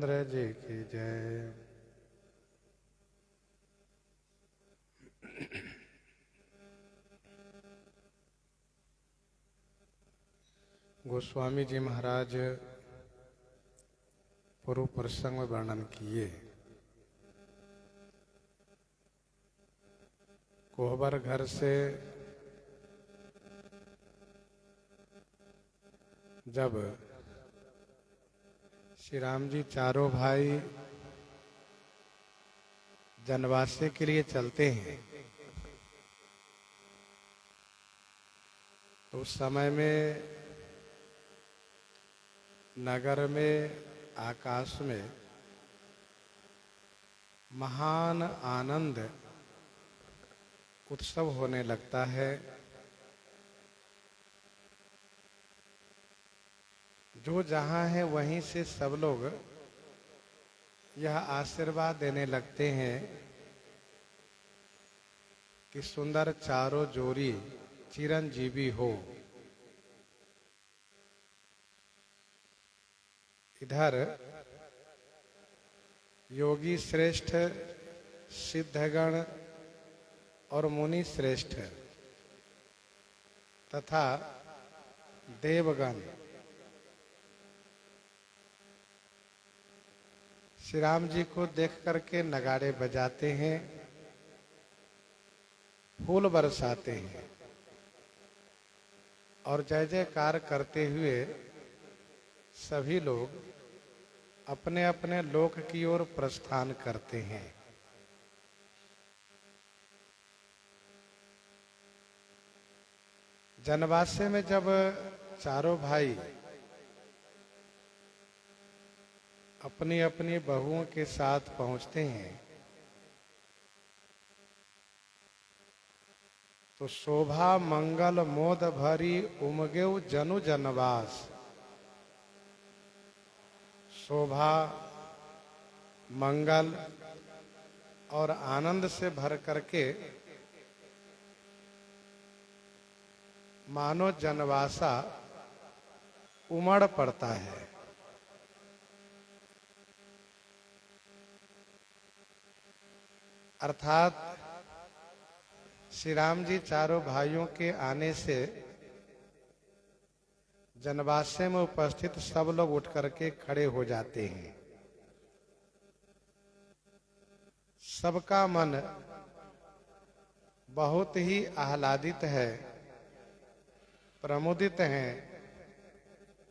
रामचंद्र जी की जय। गोस्वामी जी महाराज पूर्व प्रसंग में वर्णन किए। कोहबर घर से जब श्री राम जी चारों भाई जनवासे के लिए चलते हैं तो उस समय में नगर में आकाश में महान आनंद उत्सव होने लगता है। जो जहां है वहीं से सब लोग यह आशीर्वाद देने लगते हैं कि सुंदर चारों जोड़ी चिरंजीवी हो। इधर योगी श्रेष्ठ, सिद्धगण और मुनि श्रेष्ठ तथा देवगण श्री राम जी को देख करके नगाड़े बजाते हैं, फूल बरसाते हैं और जय जयकार करते हुए सभी लोग अपने अपने लोक की ओर प्रस्थान करते हैं। जनवासे में जब चारों भाई अपनी अपनी बहुओं के साथ पहुंचते हैं तो शोभा मंगल मोद भरी उमगेव जनु जनवास। शोभा मंगल और आनंद से भर करके मानो जनवासा उमड़ पड़ता है। अर्थात श्री राम जी चारों भाइयों के आने से जनवासे में उपस्थित सब लोग उठ करके खड़े हो जाते हैं। सबका मन बहुत ही आह्लादित है, प्रमुदित है,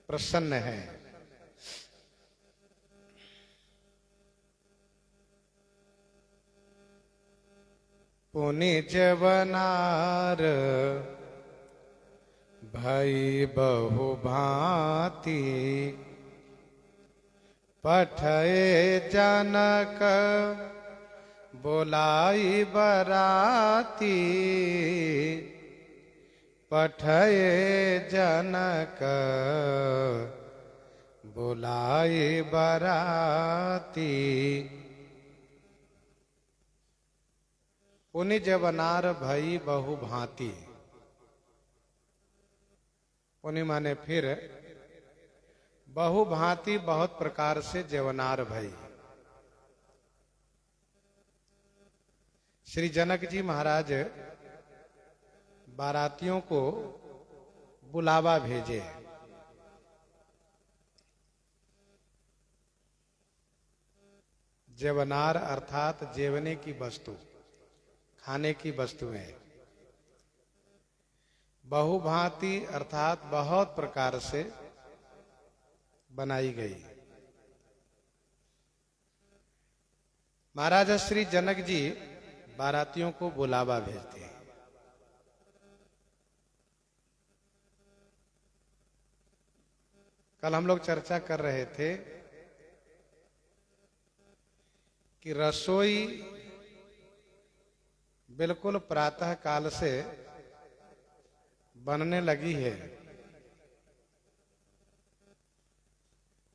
प्रसन्न है। पुनि जवनार भई बहु भांति पठये जनक बोलाई बराती। पठये जनक बोलाई बराती। पुनि जवनार भई बहु भांति। पुनि माने फिर, बहु भांति बहुत प्रकार से जवनार भई। श्री जनक जी महाराज बारातियों को बुलावा भेजे। जवनार अर्थात जेवने की वस्तु, खाने की वस्तुएं। बहुभांति अर्थात बहुत प्रकार से बनाई गई। महाराज श्री जनक जी बारातियों को बुलावा भेजते हैं। कल हम लोग चर्चा कर रहे थे कि रसोई बिल्कुल प्रातः काल से बनने लगी है।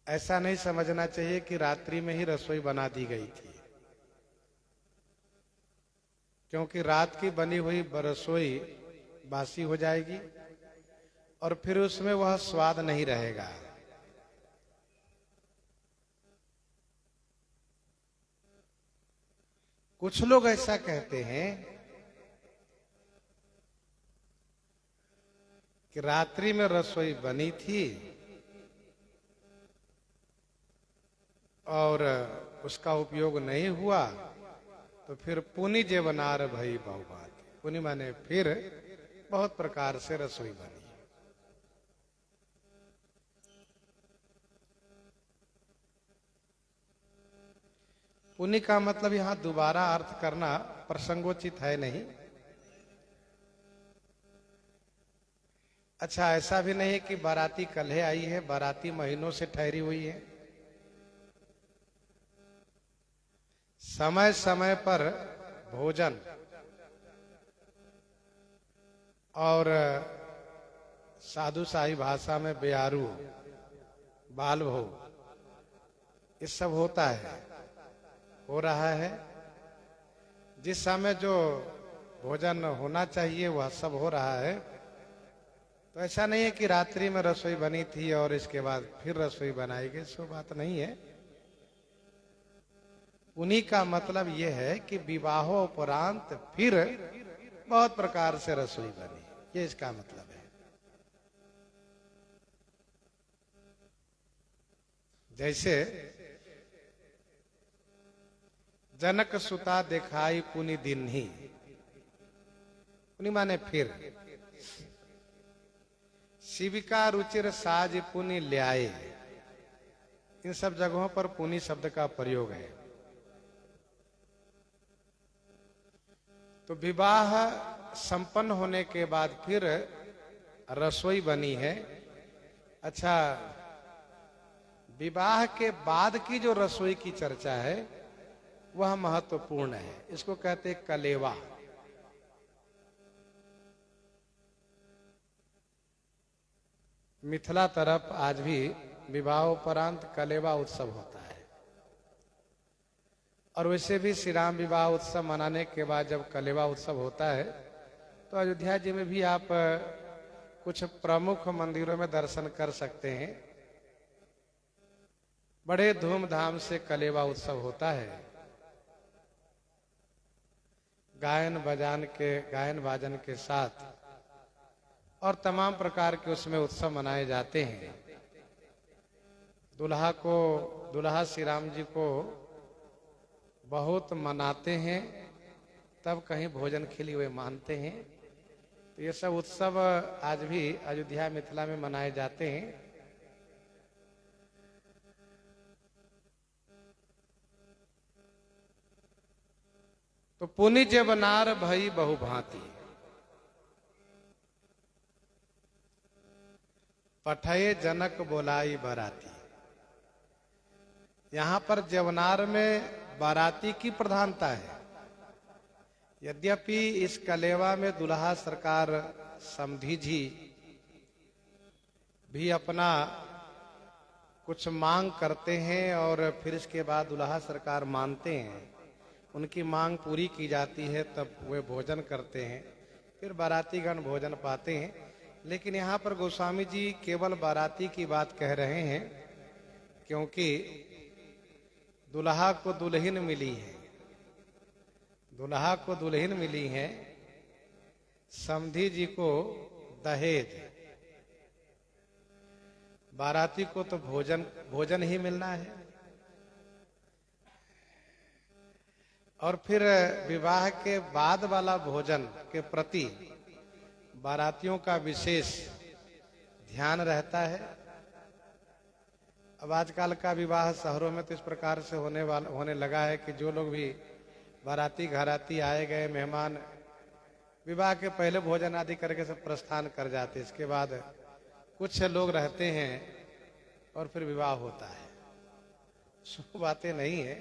ऐसा नहीं समझना चाहिए कि रात्रि में ही रसोई बना दी गई थी, क्योंकि रात की बनी हुई रसोई बासी हो जाएगी और फिर उसमें वह स्वाद नहीं रहेगा। कुछ लोग ऐसा कहते हैं कि रात्रि में रसोई बनी थी और उसका उपयोग नहीं हुआ, तो फिर पुनि जेवनार भई बहुबात। पुनि माने फिर बहुत प्रकार से रसोई बनी। पुनि का मतलब यहां दोबारा अर्थ करना प्रसंगोचित है नहीं। अच्छा, ऐसा भी नहीं कि बाराती कल ही आई है, बाराती महीनों से ठहरी हुई है। समय समय पर भोजन और साधु शाही भाषा में बेयारू, बाल भोग, ये सब होता है, हो रहा है। जिस समय जो भोजन होना चाहिए वह सब हो रहा है। तो ऐसा नहीं है कि रात्रि में रसोई बनी थी और इसके बाद फिर रसोई बनाई गई, सो बात नहीं है। उन्हीं का मतलब यह है कि विवाहोपरांत फिर बहुत प्रकार से रसोई बनी, ये इसका मतलब है। जैसे जनक सुता दिखाई पुनि दिन ही, पुनि माने फिर। शिविका रुचिर साज पुनि ल्याए, इन सब जगहों पर पुनि शब्द का प्रयोग है। तो विवाह संपन्न होने के बाद फिर रसोई बनी है। अच्छा, विवाह के बाद की जो रसोई की चर्चा है वह महत्वपूर्ण है। इसको कहते हैं कलेवा। मिथिला तरफ आज भी विवाहोपरांत कलेवा उत्सव होता है। और वैसे भी श्री राम विवाह उत्सव मनाने के बाद जब कलेवा उत्सव होता है तो अयोध्या जी में भी आप कुछ प्रमुख मंदिरों में दर्शन कर सकते हैं। बड़े धूमधाम से कलेवा उत्सव होता है। गायन बाजन के साथ और तमाम प्रकार के उसमें उत्सव मनाए जाते हैं। दुल्हा श्री राम जी को बहुत मनाते हैं, तब कहीं भोजन खिली हुए मानते हैं। तो ये सब उत्सव आज भी अयोध्या मिथिला में मनाए जाते हैं। तो पुनि जेवनार भई बहुभांति, पठये जनक बोलाई बाराती। यहां पर जेवनार में बाराती की प्रधानता है। यद्यपि इस कलेवा में दुल्हा सरकार समधी जी भी अपना कुछ मांग करते हैं और फिर इसके बाद दुल्हा सरकार मानते हैं, उनकी मांग पूरी की जाती है, तब वे भोजन करते हैं, फिर बारातीगण भोजन पाते हैं। लेकिन यहाँ पर गोस्वामी जी केवल बाराती की बात कह रहे हैं, क्योंकि दुल्हा को दुल्हन मिली है, दुल्हा को दुल्हन मिली है, समधी जी को दहेज, बाराती को तो भोजन ही मिलना है। और फिर विवाह के बाद वाला भोजन के प्रति बारातियों का विशेष ध्यान रहता है। अब आजकल का विवाह शहरों में तो इस प्रकार से होने लगा है कि जो लोग भी बाराती घराती आए गए मेहमान विवाह के पहले भोजन आदि करके सब प्रस्थान कर जाते, इसके बाद कुछ लोग रहते हैं और फिर विवाह होता है। सो बातें नहीं है।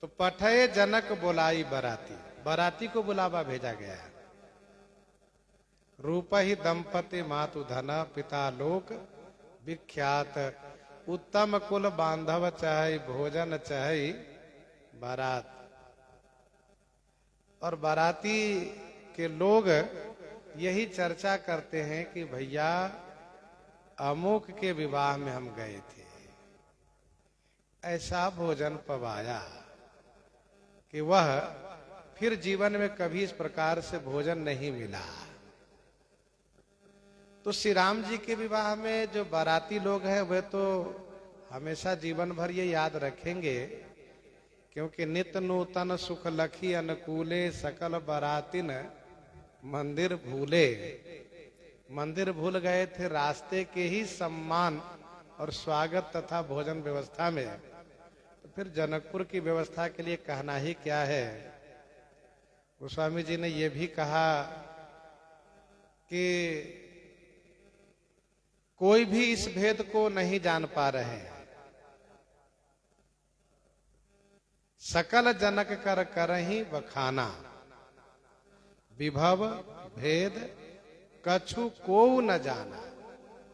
तो पठये जनक बोलाई बाराती, बाराती को बुलावा भेजा गया है। रूप ही दंपति मातु धन पिता लोक विख्यात, उत्तम कुल बांधव चाहे भोजन चाहे बारात। और बाराती के लोग यही चर्चा करते हैं कि भैया अमुक के विवाह में हम गए थे, ऐसा भोजन पवाया कि वह फिर जीवन में कभी इस प्रकार से भोजन नहीं मिला। तो श्री राम जी के विवाह में जो बाराती लोग हैं वे तो हमेशा जीवन भर ये याद रखेंगे, क्योंकि नित्य नूतन सुख लखी अनुकूले सकल बारातिन मंदिर भूले। मंदिर भूल गए थे रास्ते के ही सम्मान और स्वागत तथा भोजन व्यवस्था में, तो फिर जनकपुर की व्यवस्था के लिए कहना ही क्या है। गोस्वामी जी ने यह भी कहा कि कोई भी इस भेद को नहीं जान पा रहे हैं। सकल जनक कर करहि बखाना, विभव भेद कछु को न जाना।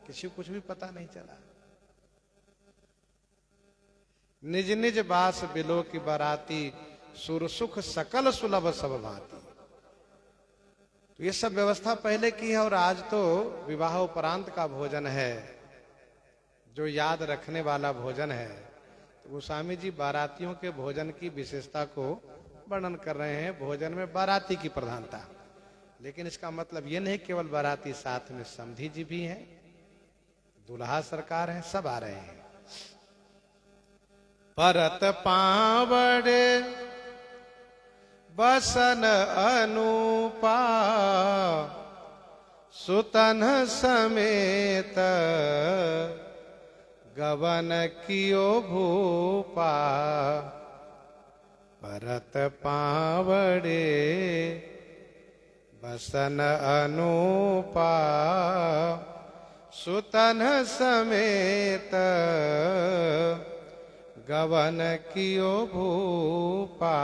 किसी को कुछ भी पता नहीं चला। निज निज बास बिलो की बाराती, सुर सुख सकल सुलभ सब भांति। तो ये सब व्यवस्था पहले की है, और आज तो विवाह उपरांत का भोजन है जो याद रखने वाला भोजन है। तो गोस्वामी जी बारातियों के भोजन की विशेषता को वर्णन कर रहे हैं। भोजन में बाराती की प्रधानता, लेकिन इसका मतलब ये नहीं केवल बाराती, साथ में समधी जी भी हैं, दूल्हा सरकार हैं, सब आ रहे हैं। परत पावड़े बसन अनुपा, सुतन समेत गवन कियो भूपा। परत पावड़े बसन अनुपा, सुतन समेत गवन कियो भूपा।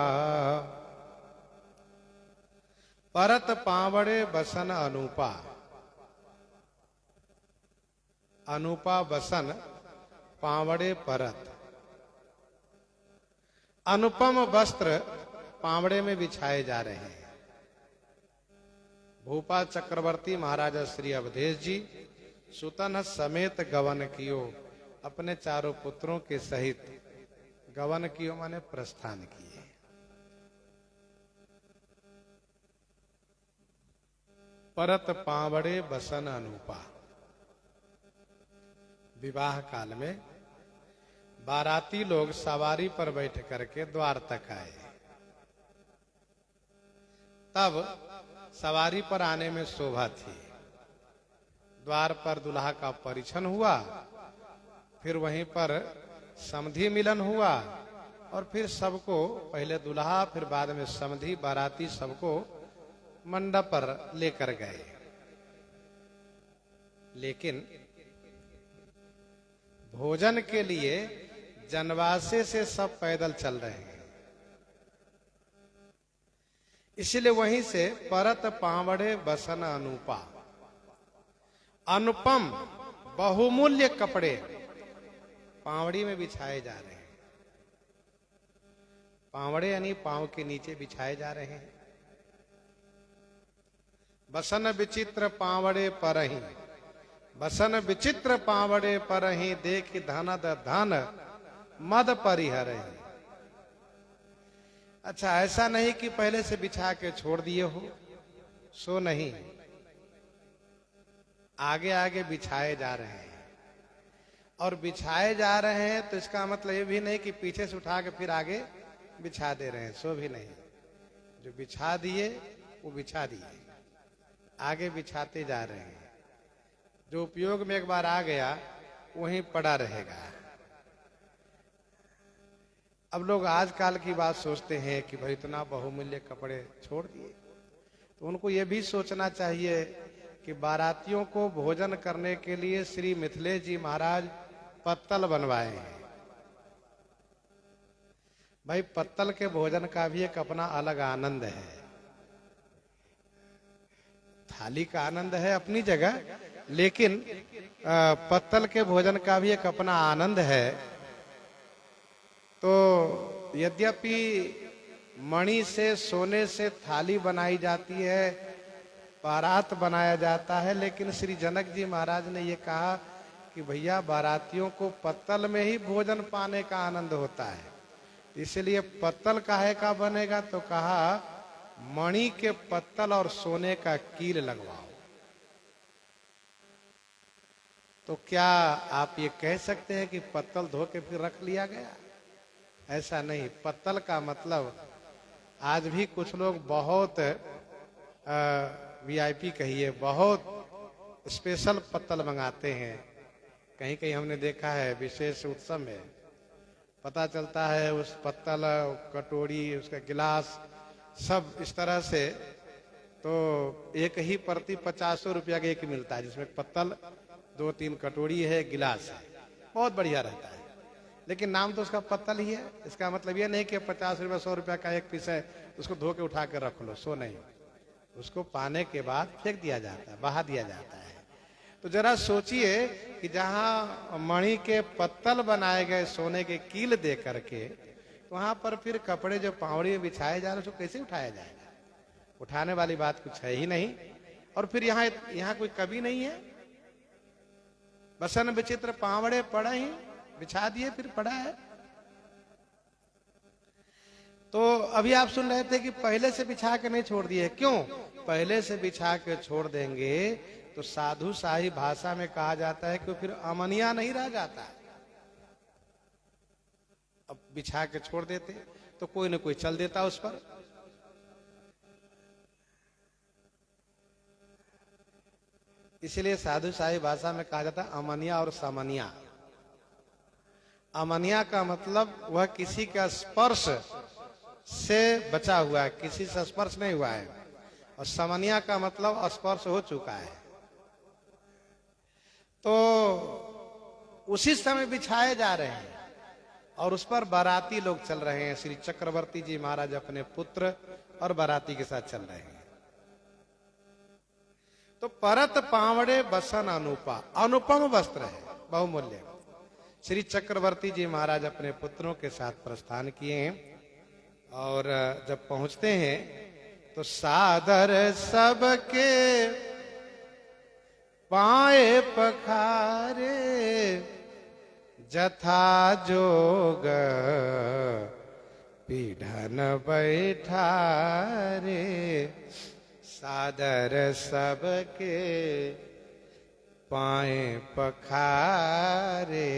परत पावड़े बसन अनुपा। अनुपा बसन, पावड़े परत। अनुपम वस्त्र पावड़े में बिछाए जा रहे हैं। भूपा चक्रवर्ती महाराजा श्री अवधेश जी सुतन समेत गवन कियो, अपने चारों पुत्रों के सहित गवन कियो माने प्रस्थान किए। परत पावड़े बसन अनुपा। विवाह काल में बाराती लोग सवारी पर बैठ करके द्वार तक आए। तब सवारी पर आने में शोभा थी। द्वार पर दुल्हा का परिछन हुआ, फिर वहीं पर समधी मिलन हुआ, और फिर सबको, पहले दुल्हा फिर बाद में समधी बाराती सबको मंडप पर लेकर गए। लेकिन भोजन के लिए जनवासे से सब पैदल चल रहे हैं। इसलिए वहीं से परत पावड़े बसन अनुपा, अनुपम बहुमूल्य कपड़े पावड़ी में बिछाए जा रहे हैं। पावड़े यानी पांव के नीचे बिछाए जा रहे हैं। बसन विचित्र पावड़े परहि, बसन विचित्र पावड़े परहि, देख धनद धन मद परिहरहि। अच्छा, ऐसा नहीं कि पहले से बिछा के छोड़ दिए हो, सो नहीं, आगे आगे बिछाए जा रहे हैं। और बिछाए जा रहे हैं तो इसका मतलब ये भी नहीं कि पीछे से उठा के फिर आगे बिछा दे रहे हैं, सो भी नहीं। जो बिछा दिए वो बिछा दिए, आगे बिछाते जा रहे हैं। जो उपयोग में एक बार आ गया वहीं पड़ा रहेगा। अब लोग आजकल की बात सोचते हैं कि भाई इतना बहुमूल्य कपड़े छोड़ दिए, तो उनको ये भी सोचना चाहिए कि बारातियों को भोजन करने के लिए श्री मिथिलेश जी महाराज पत्तल बनवाए हैं। भाई पत्तल के भोजन का भी एक अपना अलग आनंद है। थाली का आनंद है अपनी जगह, लेकिन पत्तल के भोजन का भी एक अपना आनंद है। तो यद्यपि मणि से, सोने से थाली बनाई जाती है, परात बनाया जाता है, लेकिन श्री जनक जी महाराज ने ये कहा कि कि भैया बारातियों को पत्तल में ही भोजन पाने का आनंद होता है, इसलिए पत्तल काहे का बनेगा, तो कहा मणि के पत्तल और सोने का कील लगवाओ। तो क्या आप ये कह सकते हैं कि पत्तल धो के फिर रख लिया गया? ऐसा नहीं। पत्तल का मतलब आज भी कुछ लोग बहुत वीआईपी कहिए, बहुत स्पेशल पत्तल मंगाते हैं। कहीं कहीं हमने देखा है विशेष उत्सव में पता चलता है उस पत्तल, कटोरी, उसका गिलास सब इस तरह से, तो एक ही प्रति 50 रुपया का एक मिलता है, जिसमें पत्तल 2-3 कटोरी है, गिलास है, बहुत बढ़िया रहता है, लेकिन नाम तो उसका पत्तल ही है। इसका मतलब ये नहीं कि 50 रुपया 100 रुपया का एक पीस है उसको धो के उठा के रख लो, सो नहीं, उसको पाने के बाद फेंक दिया जाता है, बहा दिया जाता है। तो जरा सोचिए कि जहां मणि के पत्तल बनाए गए सोने के कील दे करके, तो वहां पर फिर कपड़े जो पावड़ी में बिछाए जा रहे उसको कैसे उठाया जाएगा? उठाने वाली बात कुछ है ही नहीं। और फिर यहाँ कोई कवि नहीं है? बसन विचित्र पावड़े पड़े ही, बिछा दिए फिर पड़ा है। तो अभी आप सुन रहे थे कि पहले से बिछा के नहीं छोड़ दिए, क्यों? पहले से बिछा के छोड़ देंगे तो साधु शाही भाषा में कहा जाता है कि फिर अमनिया नहीं रह जाता। अब बिछा के छोड़ देते तो कोई न कोई चल देता उस पर। इसलिए साधु शाही भाषा में कहा जाता है अमनिया और सामनिया। अमनिया का मतलब वह किसी का स्पर्श से बचा हुआ है, किसी से स्पर्श नहीं हुआ है, और सामनिया का मतलब स्पर्श हो चुका है। तो उसी समय बिछाए जा रहे हैं और उस पर बाराती लोग चल रहे हैं। श्री चक्रवर्ती जी महाराज अपने पुत्र और बाराती के साथ चल रहे हैं। तो परत पावड़े बसन अनुपा, अनुपम वस्त्र है, बहुमूल्य। श्री चक्रवर्ती जी महाराज अपने पुत्रों के साथ प्रस्थान किए हैं और जब पहुंचते हैं तो सादर सबके पाए पखारे, जथा जोग पीढ़न बैठारे। सादर सबके पाए पखारे।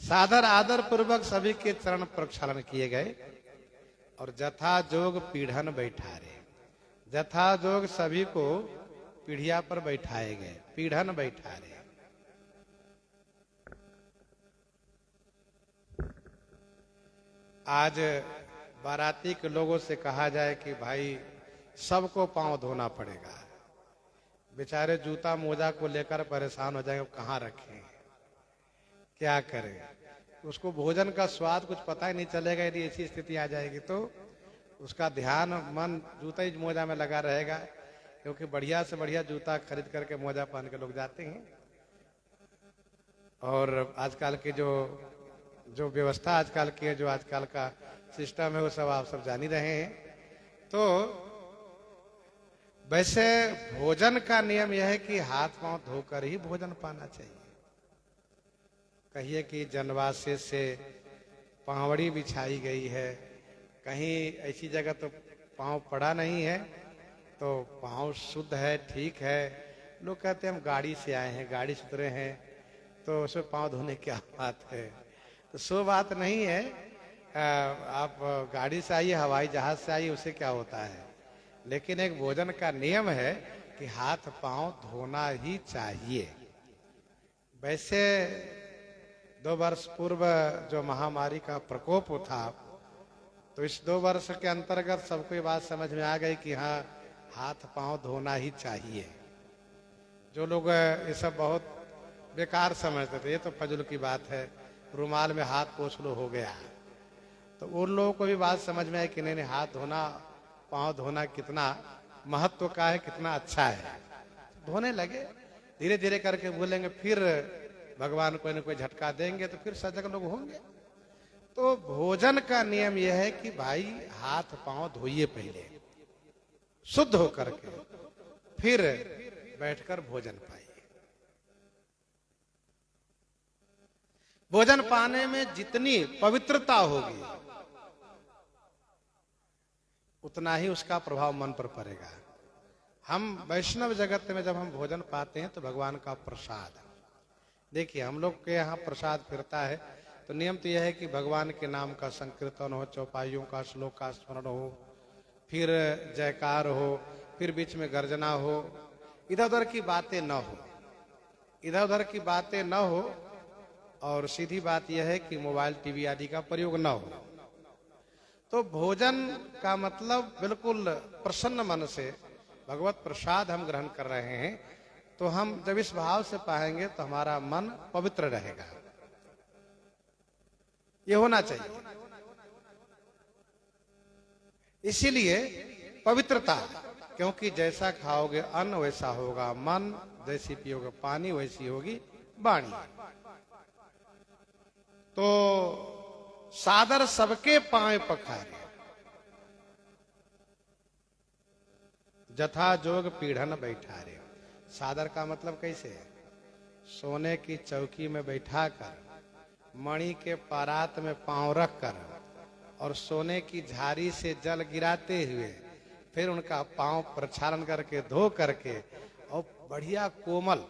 सादर आदर पूर्वक सभी के चरण प्रक्षालन किए गए और जथा जोग पीढ़न बैठारे। जथा जोग सभी को पीढ़िया पर बैठाए गए, पीढ़न बैठारे। आज बाराती के लोगों से कहा जाए कि भाई सबको पांव धोना पड़ेगा, बेचारे जूता मोजा को लेकर परेशान हो जाएंगे, कहाँ रखें, क्या करें। उसको भोजन का स्वाद कुछ पता ही नहीं चलेगा। यदि ऐसी स्थिति आ जाएगी तो उसका ध्यान मन जूता ही मोजा में लगा रहेगा, क्योंकि बढ़िया से बढ़िया जूता खरीद करके मोजा पहन के लोग जाते हैं। और आजकल की जो व्यवस्था आजकल की है, जो आजकल का सिस्टम है, वो सब आप सब जान ही रहे हैं। तो वैसे भोजन का नियम यह है कि हाथ पांव धोकर ही भोजन पाना चाहिए। कहिए कि जनवासे से पावड़ी बिछाई गई है, कहीं ऐसी जगह तो पांव पड़ा नहीं है, तो पांव शुद्ध है, ठीक है। लोग कहते हैं हम गाड़ी से आए हैं, गाड़ी से उतरे हैं, तो उसमें पांव धोने की क्या बात है? तो सो बात नहीं है। आप गाड़ी से आइए, हवाई जहाज से आइए, उससे क्या होता है। लेकिन एक भोजन का नियम है कि हाथ पांव धोना ही चाहिए। वैसे 2 वर्ष पूर्व जो महामारी का प्रकोप था, तो इस 2 वर्ष के अंतर्गत सबको ये बात समझ में आ गई कि हाँ, हाथ पांव धोना ही चाहिए। जो लोग ये सब बहुत बेकार समझते थे, ये तो फजूल की बात है, रुमाल में हाथ पोंछ लो हो गया, तो उन लोगों को भी बात समझ में आई कि नहीं, हाथ धोना, पांव धोना कितना महत्व का है, कितना अच्छा है। धोने लगे, धीरे धीरे करके भूलेंगे, फिर भगवान कोई न कोई झटका देंगे तो फिर सजग लोग होंगे। तो भोजन का नियम यह है कि भाई हाथ पांव धोइए, पहले शुद्ध होकर के फिर बैठकर भोजन पाइए। भोजन पाने में जितनी पवित्रता होगी उतना ही उसका प्रभाव मन पर पड़ेगा। हम वैष्णव जगत में जब हम भोजन पाते हैं तो भगवान का प्रसाद, देखिए हम लोग के यहाँ प्रसाद फिरता है तो नियम तो यह है कि भगवान के नाम का संकीर्तन हो, चौपाइयों का श्लोक का स्मरण हो, फिर जयकार हो, फिर बीच में गर्जना हो, इधर उधर की बातें न हो, इधर उधर की बातें न हो, और सीधी बात यह है कि मोबाइल टीवी आदि का प्रयोग न हो। तो भोजन का मतलब बिल्कुल प्रसन्न मन से भगवत प्रसाद हम ग्रहण कर रहे हैं, तो हम जब इस भाव से पाएंगे तो हमारा मन पवित्र रहेगा। ये होना चाहिए। इसीलिए पवित्रता, क्योंकि जैसा खाओगे अन्न वैसा होगा मन, जैसी पियोगे पानी वैसी होगी वाणी। तो सादर सबके पांव पखारे, जथा जोग पीढ़न बैठारे। सादर का मतलब कैसे है? सोने की चौकी में बैठाकर, मणि के परात में पांव रखकर और सोने की झारी से जल गिराते हुए फिर उनका पांव प्रक्षालन करके धो करके और बढ़िया कोमल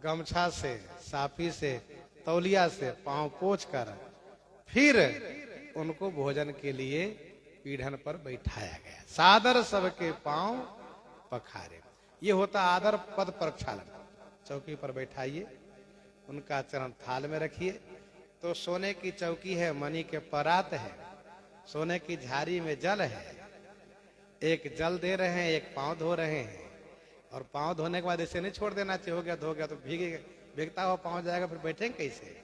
गमछा से, साफी से, तौलिया से पांव पोंछ कर फिर उनको भोजन के लिए पीढ़न पर बैठाया गया। सादर सबके पांव पखारे, ये होता आदर पद प्रक्षालन। चौकी पर बैठाइए, उनका चरण थाल में रखिए। तो सोने की चौकी है, मणि के परात है, सोने की झारी में जल है, एक जल दे रहे हैं, एक पांव धो रहे हैं। और पांव धोने के बाद ऐसे नहीं छोड़ देना चाहिए, हो गया धो गया तो भीगता हुआ पांव जाएगा, फिर बैठेंगे कैसे?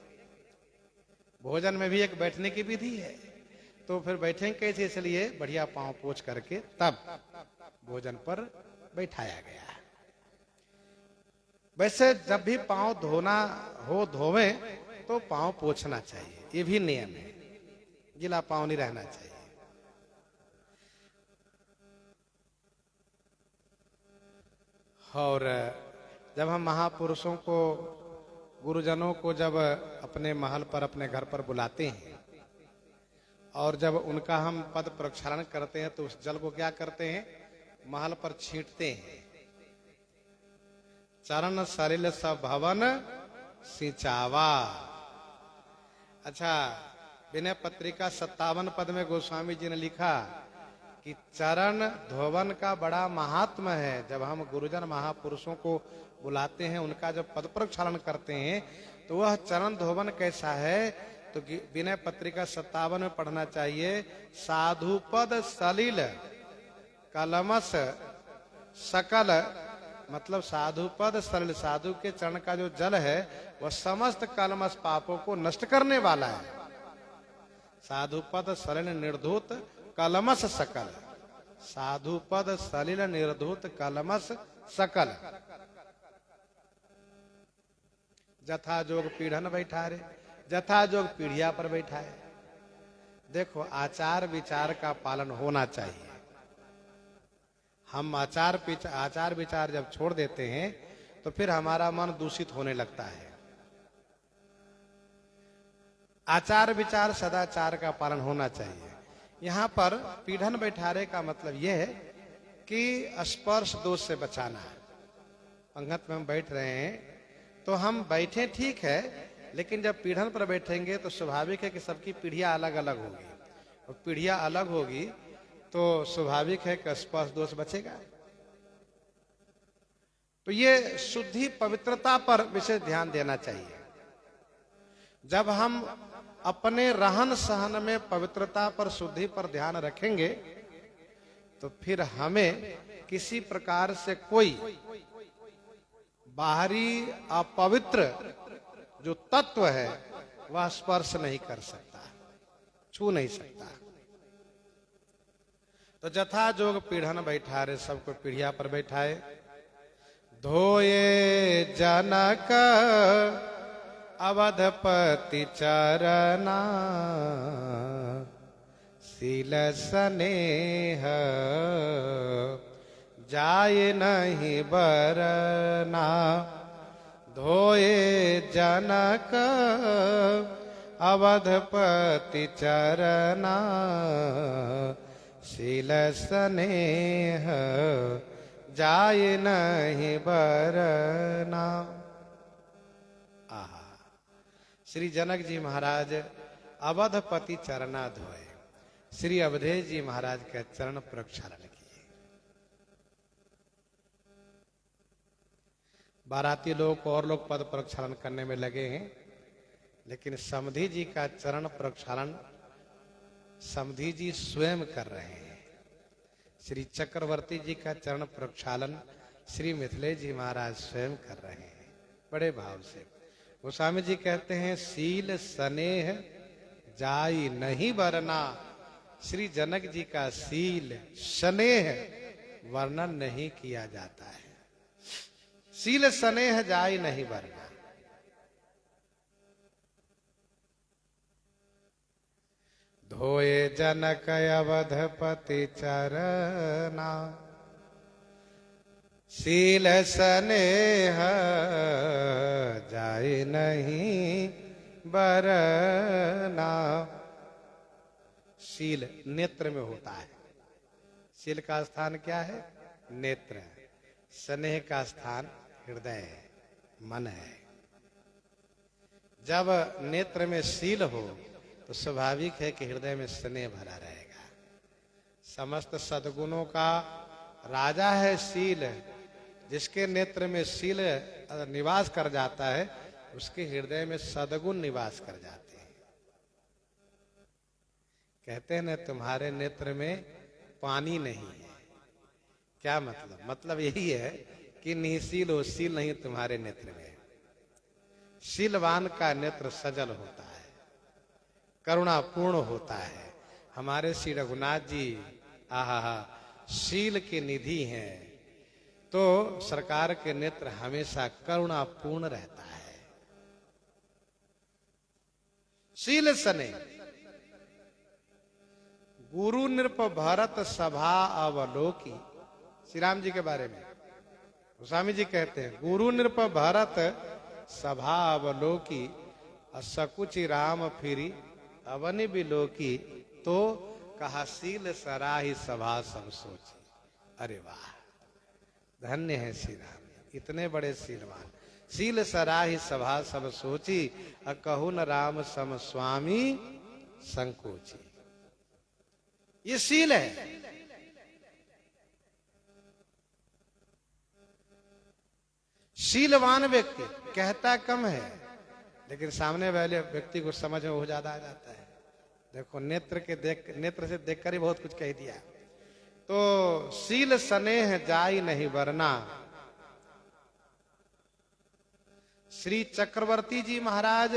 भोजन में भी एक बैठने की विधि है, तो फिर बैठेंगे कैसे? इसलिए बढ़िया पांव पोंछ करके तब भोजन पर बैठाया गया है। वैसे जब भी पांव धोना हो धोवें तो पांव पोंछना चाहिए, ये भी नियम है, गीला पांव नहीं रहना चाहिए। और जब हम महापुरुषों को, गुरुजनों को जब अपने महल पर, अपने घर पर बुलाते हैं और जब उनका हम पद प्रक्षालन करते हैं तो उस जल को क्या करते हैं? महल पर छींटते हैं। चरण सलिल सब भवन सिंचावा। अच्छा, विनय पत्रिका 57 पद में गोस्वामी जी ने लिखा कि चरण धोवन का बड़ा महात्म है। जब हम गुरुजन महापुरुषों को बुलाते हैं, उनका जब पद प्रक्षालन करते हैं तो वह चरण धोवन कैसा है? तो विनय पत्रिका 57 में पढ़ना चाहिए, साधु पद सलिल कलमस सकल, मतलब साधु पद सलिल, साधु के चरण का जो जल है वह समस्त कलमस पापों को नष्ट करने वाला है। साधु पद सलिल निर्धूत कलमस सकल, साधु पद सलिल निर्धूत कलमस सकल। जथा जोग पीढ़न बैठारे, जथा जोग पीढ़िया पर बैठाए। देखो, आचार विचार का पालन होना चाहिए। हम आचार विचार जब छोड़ देते हैं तो फिर हमारा मन दूषित होने लगता है। आचार विचार सदाचार का पालन होना चाहिए। यहाँ पर पीढ़न बैठारे का मतलब यह है कि स्पर्श दोष से बचाना है। पंगत में हम बैठ रहे हैं तो हम बैठे ठीक है, लेकिन जब पीढ़न पर बैठेंगे तो स्वाभाविक है कि सबकी पीढ़ियां अलग अलग होगी, और पीढ़ियां अलग होगी तो स्वाभाविक है कि स्पर्श दोष बचेगा। तो ये शुद्धि पवित्रता पर विशेष ध्यान देना चाहिए। जब हम अपने रहन सहन में पवित्रता पर, शुद्धि पर ध्यान रखेंगे तो फिर हमें किसी प्रकार से कोई बाहरी अपवित्र जो तत्व है वह स्पर्श नहीं कर सकता, छू नहीं सकता। तो जथा जोग पीढ़न बैठारे, सबको पीढ़िया पर बैठाए। धोए जनक अवधपति चरना, शील स्नेह जाए नहीं बरना। धोए जनक अवधपति चरना। शील स्नेह जाए नहीं बरना। आहा, श्री जनक जी महाराज अवधपति चरना धोए, श्री अवधेश जी महाराज के चरण प्रक्षालन किए। बाराती लोग और लोग पद प्रक्षालन करने में लगे हैं, लेकिन समधी जी का चरण प्रक्षालन समधी जी स्वयं कर रहे हैं। श्री चक्रवर्ती जी का चरण प्रक्षालन श्री मिथिलेश जी महाराज स्वयं कर रहे हैं, बड़े भाव से। गोस्वामी जी कहते हैं शील स्नेह जाई नहीं बरना। श्री जनक जी का शील स्नेह वर्णन नहीं किया जाता है। शील स्नेह जाई नहीं बरना। धोए जनक अवधपति चरना। शील स्नेह जाए नहीं बरना। शील नेत्र में होता है। शील का स्थान क्या है? नेत्र। स्नेह का स्थान हृदय है, मन है। जब नेत्र में शील हो तो स्वाभाविक है कि हृदय में स्नेह भरा रहेगा। समस्त सद्गुणों का राजा है शील। जिसके नेत्र में शील निवास कर जाता है, उसके हृदय में सद्गुण निवास कर जाते हैं। कहते हैं ना, तुम्हारे नेत्र में पानी नहीं है। क्या मतलब? मतलब यही है कि निःशील हो, शील नहीं तुम्हारे नेत्र में। शीलवान का नेत्र सजल होता है, करुणापूर्ण होता है। हमारे श्री रघुनाथ जी आहा शील के निधि हैं, तो सरकार के नेत्र हमेशा करुणापूर्ण रहता है। शील सने गुरु नृप भरत सभा अवलोकी। श्री राम जी के बारे में गोस्वामी जी कहते हैं गुरु नृप भरत सभा अवलोकी। असकुचि राम फिरी अवनि बिलोकी। तो कहा शील सराही सभा सब सोची। अरे वाह, धन्य है श्री राम, इतने बड़े शीलवान। शील सराही सभा सब सोची। अकहु न राम सम स्वामी संकोची। ये शील है। शीलवान व्यक्ति कहता कम है, लेकिन सामने वाले व्यक्ति को समझ में वो ज्यादा आ जाता है। देखो नेत्र से देखकर ही बहुत कुछ कह दिया। तो शील स्नेह जाई नहीं वरना। श्री चक्रवर्ती जी महाराज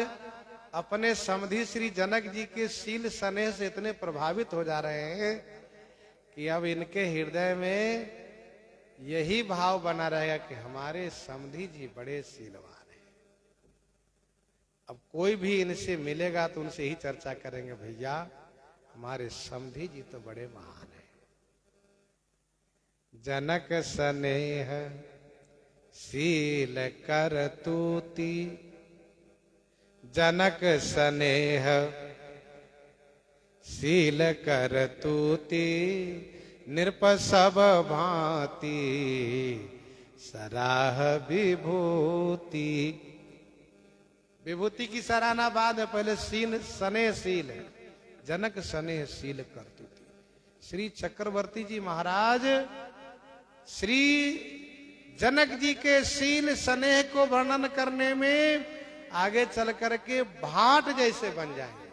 अपने समधी श्री जनक जी के शील स्नेह से इतने प्रभावित हो जा रहे हैं कि अब इनके हृदय में यही भाव बना रहेगा कि हमारे समधी जी बड़े शीलवान हैं। अब कोई भी इनसे मिलेगा तो उनसे ही चर्चा करेंगे, भैया हमारे समधी जी तो बड़े महान हैं। जनक स्नेह शील करतूती। जनक स्नेह शील करतूती। नृप सब भांति सराह विभूति। विभूति की सराहना बाद है, पहले शील स्नेह शील। जनक स्नेह शील करतूती। श्री चक्रवर्ती जी महाराज श्री जनक जी के शील स्नेह को वर्णन करने में आगे चल करके भाट जैसे बन जाएंगे।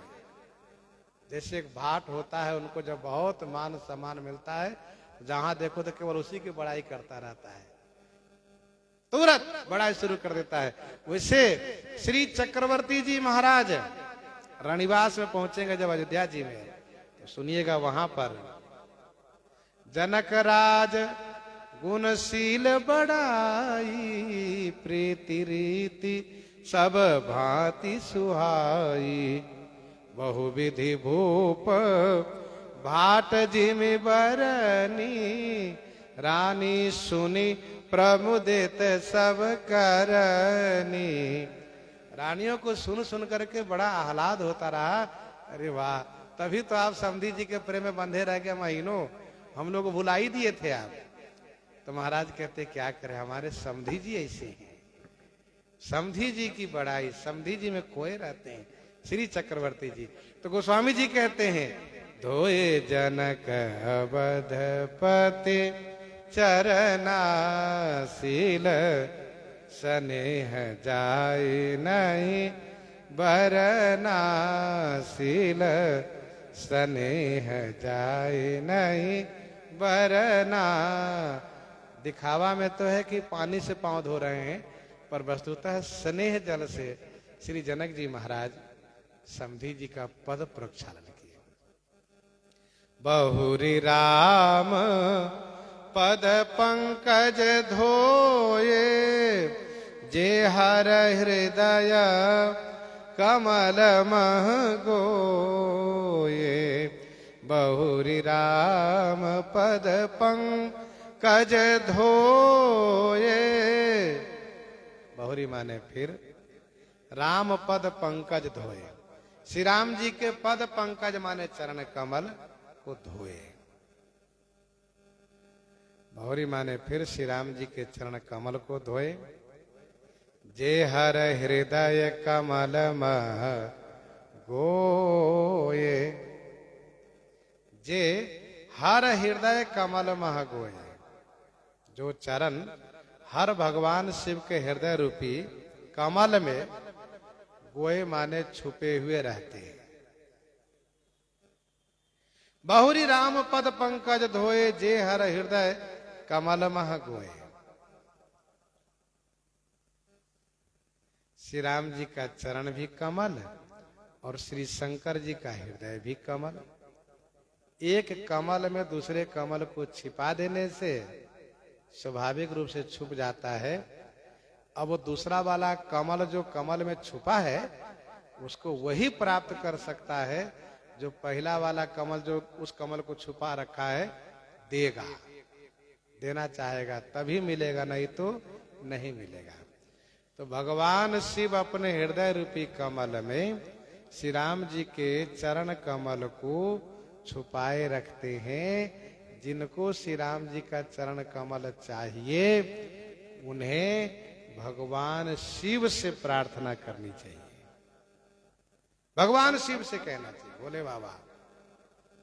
जैसे एक भाट होता है, उनको जब बहुत मान सम्मान मिलता है, जहां देखो तो केवल उसी की बड़ाई करता रहता है, तुरंत बड़ाई शुरू कर देता है। वैसे श्री चक्रवर्ती जी महाराज रणिवास में पहुंचेंगे जब अयोध्या जी में, तो सुनिएगा वहां पर जनक राज गुणशील बड़ाई। प्रीति रीति सब भांति सुहाई। बहुविधि भूप भाट जिमि बरनी। रानी सुनी प्रमुदित सब करनी। रानियों को सुन सुन करके बड़ा आह्लाद होता रहा। अरे वाह, तभी तो आप समधी जी के प्रेम में बंधे रह गए महीनों, हम लोग भुला ही दिए थे आप। तो महाराज कहते क्या करें, हमारे समधी जी ऐसे हैं। समधी जी की बड़ाई, समधी जी में खोए रहते हैं श्री चक्रवर्ती जी। तो गोस्वामी जी कहते हैं, धोए जनक अवधपति चरनाशील, स्नेह जाय नहीं बरनाशील, स्नेह जाय नहीं बरना। दिखावा में तो है कि पानी से पांव धो रहे हैं, पर वस्तुतः स्नेह जल से श्री जनक जी महाराज समधी जी का पद प्रक्षालन किए। बहुरी राम पद पंकज धोए, जे हर हृदय कमल मह गोये। बहुरी राम पद पंकज धोए। बहुरी माने फिर, राम पद पंकज धोए। श्री राम जी के पद पंकज माने चरण कमल को धोए। बहुरी माने फिर श्री राम जी के चरण कमल को धोए। जे हर हृदय कमल मह गोये। जे हर हृदय कमल मह गोये। जो चरण हर भगवान शिव के हृदय रूपी कमल में गोये माने छुपे हुए रहते हैं। बहुरी राम पद पंकज धोए, जे हर हृदय कमल मह गोये। श्री राम जी का चरण भी कमल और श्री शंकर जी का हृदय भी कमल। एक कमल में दूसरे कमल को छिपा देने से स्वाभाविक रूप से छुप जाता है। अब वो दूसरा वाला कमल जो कमल में छुपा है उसको वही प्राप्त कर सकता है जो पहला वाला कमल जो उस कमल को छुपा रखा है देगा, देना चाहेगा तभी मिलेगा, नहीं तो नहीं मिलेगा। तो भगवान शिव अपने हृदय रूपी कमल में श्री राम जी के चरण कमल को छुपाए रखते हैं। जिनको श्री राम जी का चरण कमल चाहिए उन्हें भगवान शिव से प्रार्थना करनी चाहिए। भगवान शिव से कहना चाहिए, बोले बाबा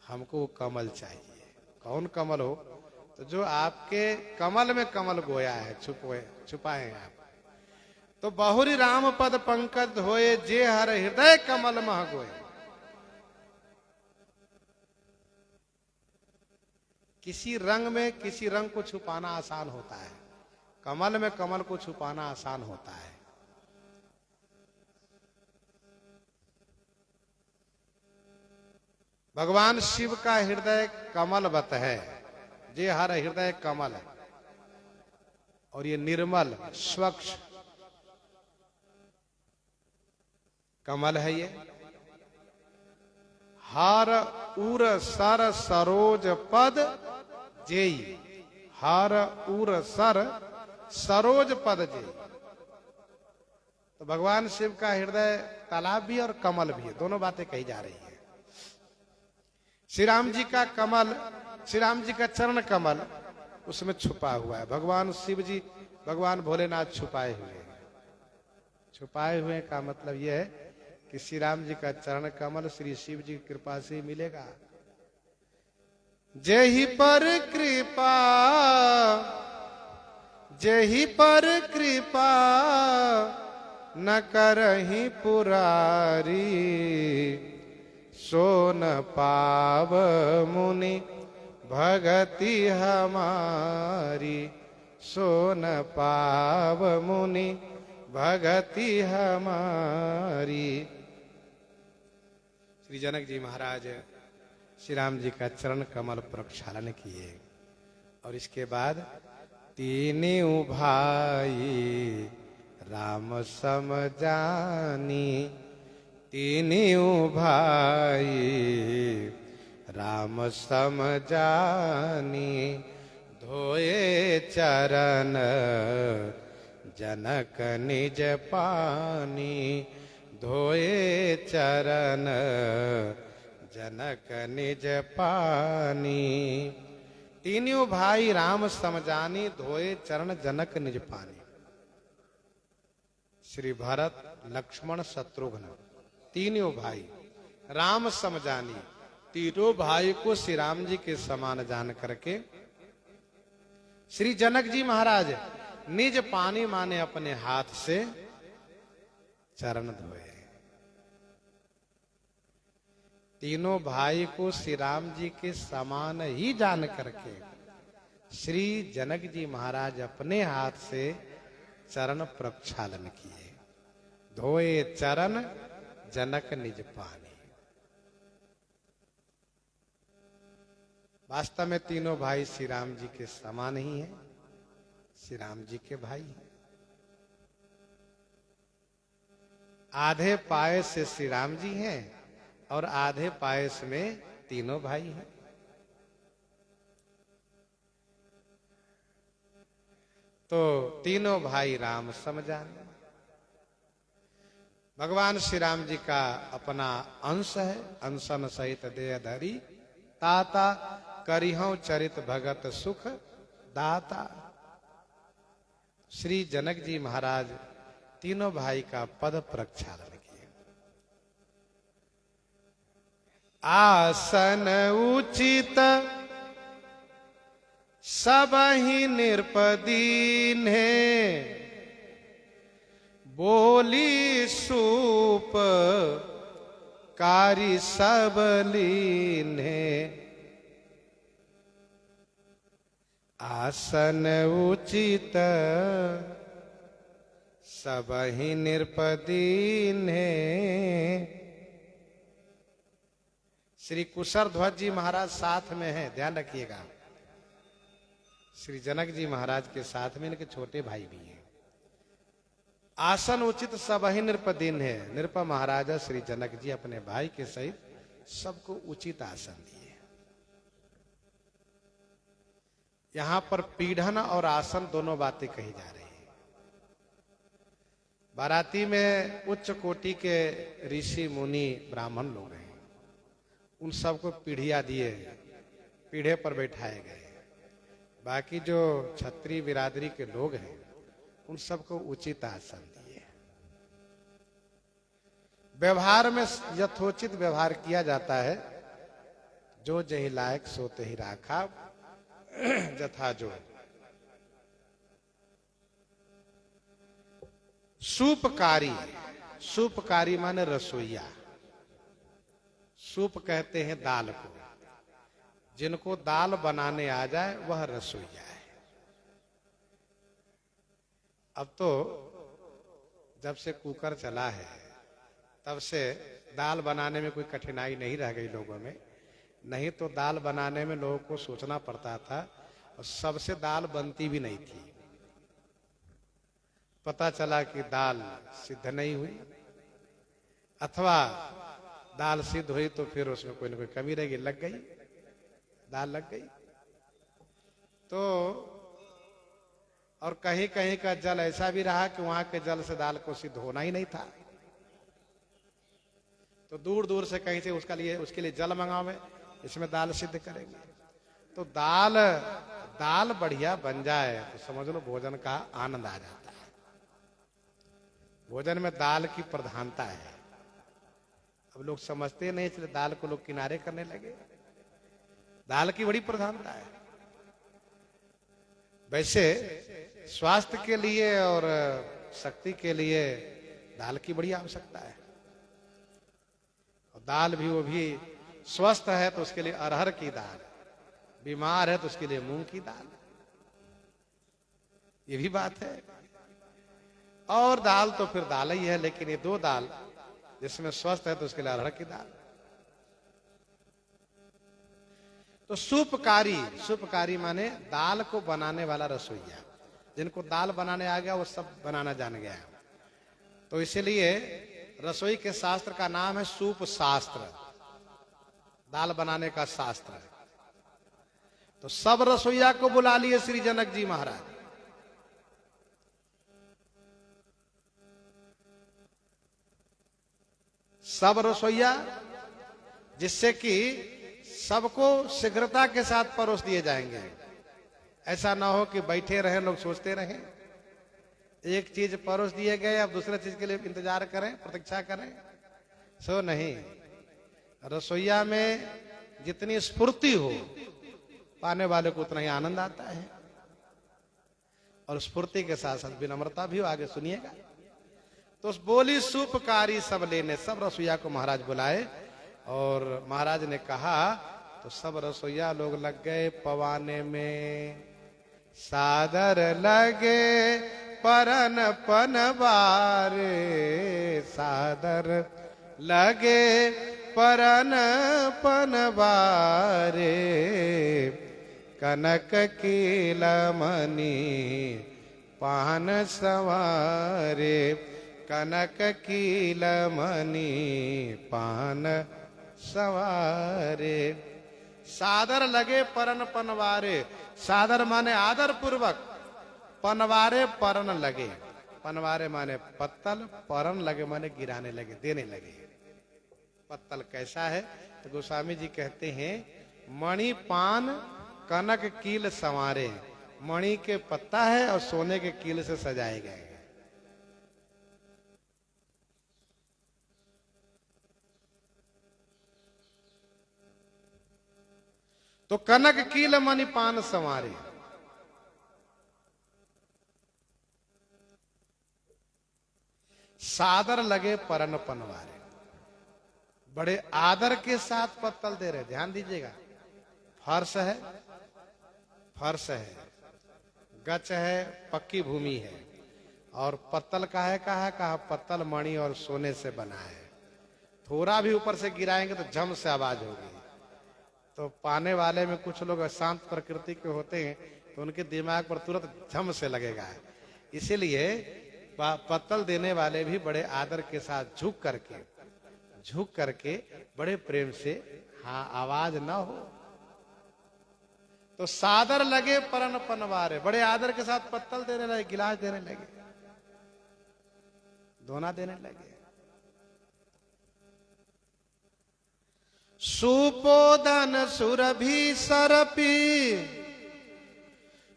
हमको कमल चाहिए। कौन कमल हो? तो जो आपके कमल में कमल गोया है, छुपाए हैं आप। तो बहुरी राम पद पंकज धोए, जे हर हृदय कमल मह गोए। किसी रंग में किसी रंग को छुपाना आसान होता है, कमल में कमल को छुपाना आसान होता है। भगवान शिव का हृदय कमलवत है, जे हर हृदय कमल, और ये निर्मल स्वच्छ कमल है। ये हर उर सर सरोज पद जेई, हर उर सर सरोज पद जेई। तो भगवान शिव का हृदय तालाब भी और कमल भी है, दोनों बातें कही जा रही है। श्री राम जी का कमल, श्री राम जी का चरण कमल उसमें छुपा हुआ है। भगवान शिव जी, भगवान भोलेनाथ छुपाए हुए हैं। छुपाए हुए का मतलब यह है कि श्री राम जी का चरण कमल श्री शिव जी की कृपा से ही मिलेगा। जेहि पर कृपा, जेहि पर कृपा न करहि पुरारी, सो न पाव मुनि भगति हमारी, सो न पाव मुनि भगति हमारी। श्री जनक जी महाराज श्री राम जी का चरण कमल प्रक्षालन किए और इसके बाद तीनों भाई राम सम जानी, तीनों भाई राम सम जानी, धोए चरण जनक निज पानी, धोए चरण जनक निज पानी। तीनों भाई राम समझानी, धोए चरण जनक निज पानी। श्री भरत, लक्ष्मण, शत्रुघ्न तीनों भाई राम समझानी, तीनों भाई को श्री राम जी के समान जान करके श्री जनक जी महाराज निज पानी माने अपने हाथ से चरण धोए। तीनों भाई को श्री राम जी के समान ही जान करके श्री जनक जी महाराज अपने हाथ से चरण प्रक्षालन किए। धोए चरण जनक निज पानी। वास्तव में तीनों भाई श्री राम जी के समान ही हैं, श्री राम जी के भाई हैं। आधे पायस से श्री राम जी हैं और आधे पायस में तीनों भाई हैं। तो तीनों भाई राम समझाने। भगवान श्री राम जी का अपना अंश है, अंशन सहित देह धरी ताता, करिहौ चरित भगत सुख दाता। श्री जनक जी महाराज तीनों भाई का पद प्रक्षालन किए। आसन उचित सबहि निरपदीन है, बोली सूप कारी सब लीन है। आसन उचित सबहि निरपदीन है। श्री कुशर ध्वज जी महाराज साथ में हैं, ध्यान रखिएगा। श्री जनक जी महाराज के साथ में इनके छोटे भाई भी हैं। आसन उचित सबहि निरपदीन है। निरप महाराजा श्री जनक जी अपने भाई के सहित सबको उचित आसन दिए। यहां पर पीढ़न और आसन दोनों बातें कही जा रही है। बाराती में उच्च कोटि के ऋषि मुनि ब्राह्मण लोग हैं, उन सबको पीढ़िया दिए, पीढ़े पर बैठाए गए। बाकी जो क्षत्रिय बिरादरी के लोग हैं उन सबको उचित आसन दिए। व्यवहार में यथोचित व्यवहार किया जाता है। जो जही लायक सो तही राखा, जथा जो। सूपकारी, सूपकारी माने रसोईया। सूप कहते हैं दाल को। जिनको दाल बनाने आ जाए वह रसोईया है। अब तो जब से कुकर चला है तब से दाल बनाने में कोई कठिनाई नहीं रह गई लोगों में। नहीं तो दाल बनाने में लोगों को सोचना पड़ता था और सबसे दाल बनती भी नहीं थी। पता चला कि दाल सिद्ध नहीं हुई, अथवा दाल सिद्ध हुई तो फिर उसमें कोई ना कोई कमी रहेगी, लग गई, दाल लग गई। तो और कहीं कहीं का जल ऐसा भी रहा कि वहां के जल से दाल को सिद्ध होना ही नहीं था। तो दूर दूर से कहीं से उसके लिए जल मंगावे, इसमें दाल सिद्ध करेंगे। तो दाल बढ़िया बन जाए तो समझ लो भोजन का आनंद आ जाता है। भोजन में दाल की प्रधानता है। अब लोग समझते नहीं, इसलिए दाल को लोग किनारे करने लगे। दाल की बड़ी प्रधानता है। वैसे स्वास्थ्य के लिए और शक्ति के लिए दाल की बड़ी आवश्यकता है। और दाल भी वो भी स्वस्थ है तो उसके लिए अरहर की दाल, बीमार है तो उसके लिए मूंग की दाल, ये भी बात है। और दाल तो फिर दाल ही है, लेकिन ये दो दाल जिसमें स्वस्थ है तो उसके लिए अरहर की दाल। तो सूपकारी, सूपकारी माने दाल को बनाने वाला रसोईया। जिनको दाल बनाने आ गया वो सब बनाना जान गया। तो इसीलिए रसोई के शास्त्र का नाम है सूप शास्त्र, दाल बनाने का शास्त्र। तो सब रसोईया को बुला लिए श्री जनक जी महाराज। सब रसोईया, जिससे कि सबको शीघ्रता के साथ परोस दिए जाएंगे। ऐसा ना हो कि बैठे रहे लोग सोचते रहे, एक चीज परोस दिए गए अब दूसरे चीज के लिए इंतजार करें, प्रतीक्षा करें, सो नहीं। रसोईया में जितनी स्फूर्ति हो पाने वाले को उतना ही आनंद आता है, और स्फूर्ति के साथ साथ विनम्रता भी हो। आगे सुनिएगा। तो बोली सूपकारी सब लेने, सब रसोईया को महाराज बुलाए और महाराज ने कहा तो सब रसोईया लोग लग गए पवाने में। सादर लगे परन पनवारे, सादर लगे परन पनवारे, कनक कीलमणि पान सवारे, कनक कीलमणि पान सवारे। सादर लगे परन पनवारे, सादर माने आदर पूर्वक, पनवारे परन लगे, पनवारे माने पत्तल, परन लगे माने गिराने लगे, देने लगे। पत्तल कैसा है तो गोस्वामी जी कहते हैं मणि पान कनक कील संवारे, मणि के पत्ता है और सोने के कील से सजाए गए हैं। तो कनक कील मणि पान संवारे, सादर लगे परन पनवारे, बड़े आदर के साथ पत्तल दे रहे। ध्यान दीजिएगा, फर्श है, फर्श है, गच है, पक्की भूमि है, और पत्तल कहा पत्तल मणि और सोने से बना है। थोड़ा भी ऊपर से गिराएंगे तो झम से आवाज होगी। तो पाने वाले में कुछ लोग शांत प्रकृति के होते हैं तो उनके दिमाग पर तुरंत झम से लगेगा। इसीलिए पत्तल देने वाले भी बड़े आदर के साथ झुक करके बड़े प्रेम से, हाँ आवाज ना हो। तो सादर लगे परन पनवारे, बड़े आदर के साथ पत्तल देने लगे, गिलास देने लगे, दोना देने लगे। सुपोदन सुरभि सरपी,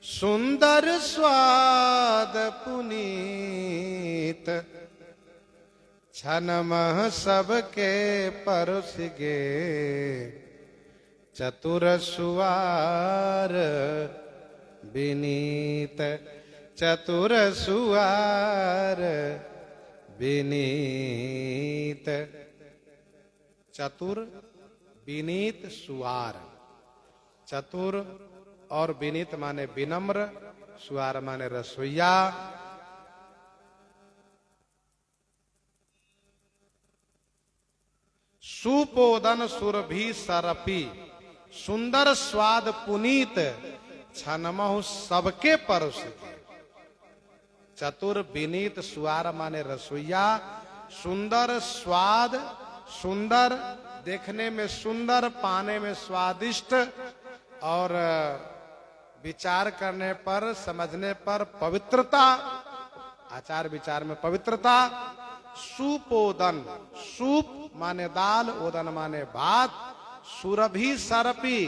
सुंदर स्वाद पुनीत, छनमह सबके परोस गे, चतुर सुवार विनीत, चतुर सुवार विनीत। चतुर विनीत सुवार, चतुर और विनीत माने विनम्र, सुवार माने रसोईया। सुपोदन सुरभि सरपी, सुंदर स्वाद पुनीत, छनमहु सबके परोस गे। चतुर विनीत सुवार माने रसोईया, सुंदर स्वाद, सुंदर देखने में सुंदर, पाने में स्वादिष्ट, और विचार करने पर, समझने पर पवित्रता, आचार विचार में पवित्रता। सुपोदन, सूप माने दाल, ओदन माने भात, सुरभि सरपी,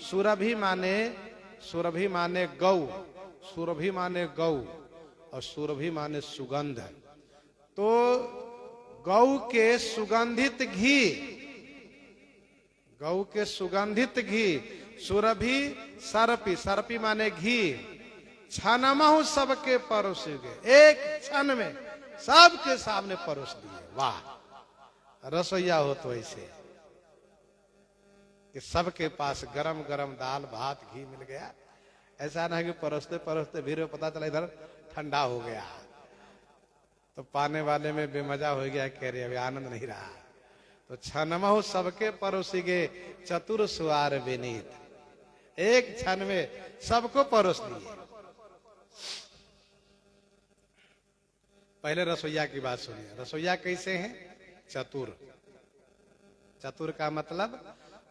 सुरभि माने गौ, सुरभि माने गौ, और सुरभि माने सुगंध। तो गौ के सुगंधित घी, गौ के सुगंधित घी, सुरभि सरपी, सरपी माने घी, छनमहु सबके परोस गए, एक क्षण में सबके सामने परोस दिए। वाह, रसोईया हो तो ऐसे कि सबके पास गरम गरम दाल भात घी मिल गया। ऐसा ना कि परोसते परोसते भीड़ में पता चला इधर ठंडा हो गया, तो पाने वाले में बेमजा हो गया, कह रहे अभी आनंद नहीं रहा। तो छनमहु सबके परोसी गे, चतुर सुवार विनीत, एक क्षण में सबको परोस दिए। पहले रसोईया की बात सुनिए। रसोईया कैसे हैं? चतुर। चतुर का मतलब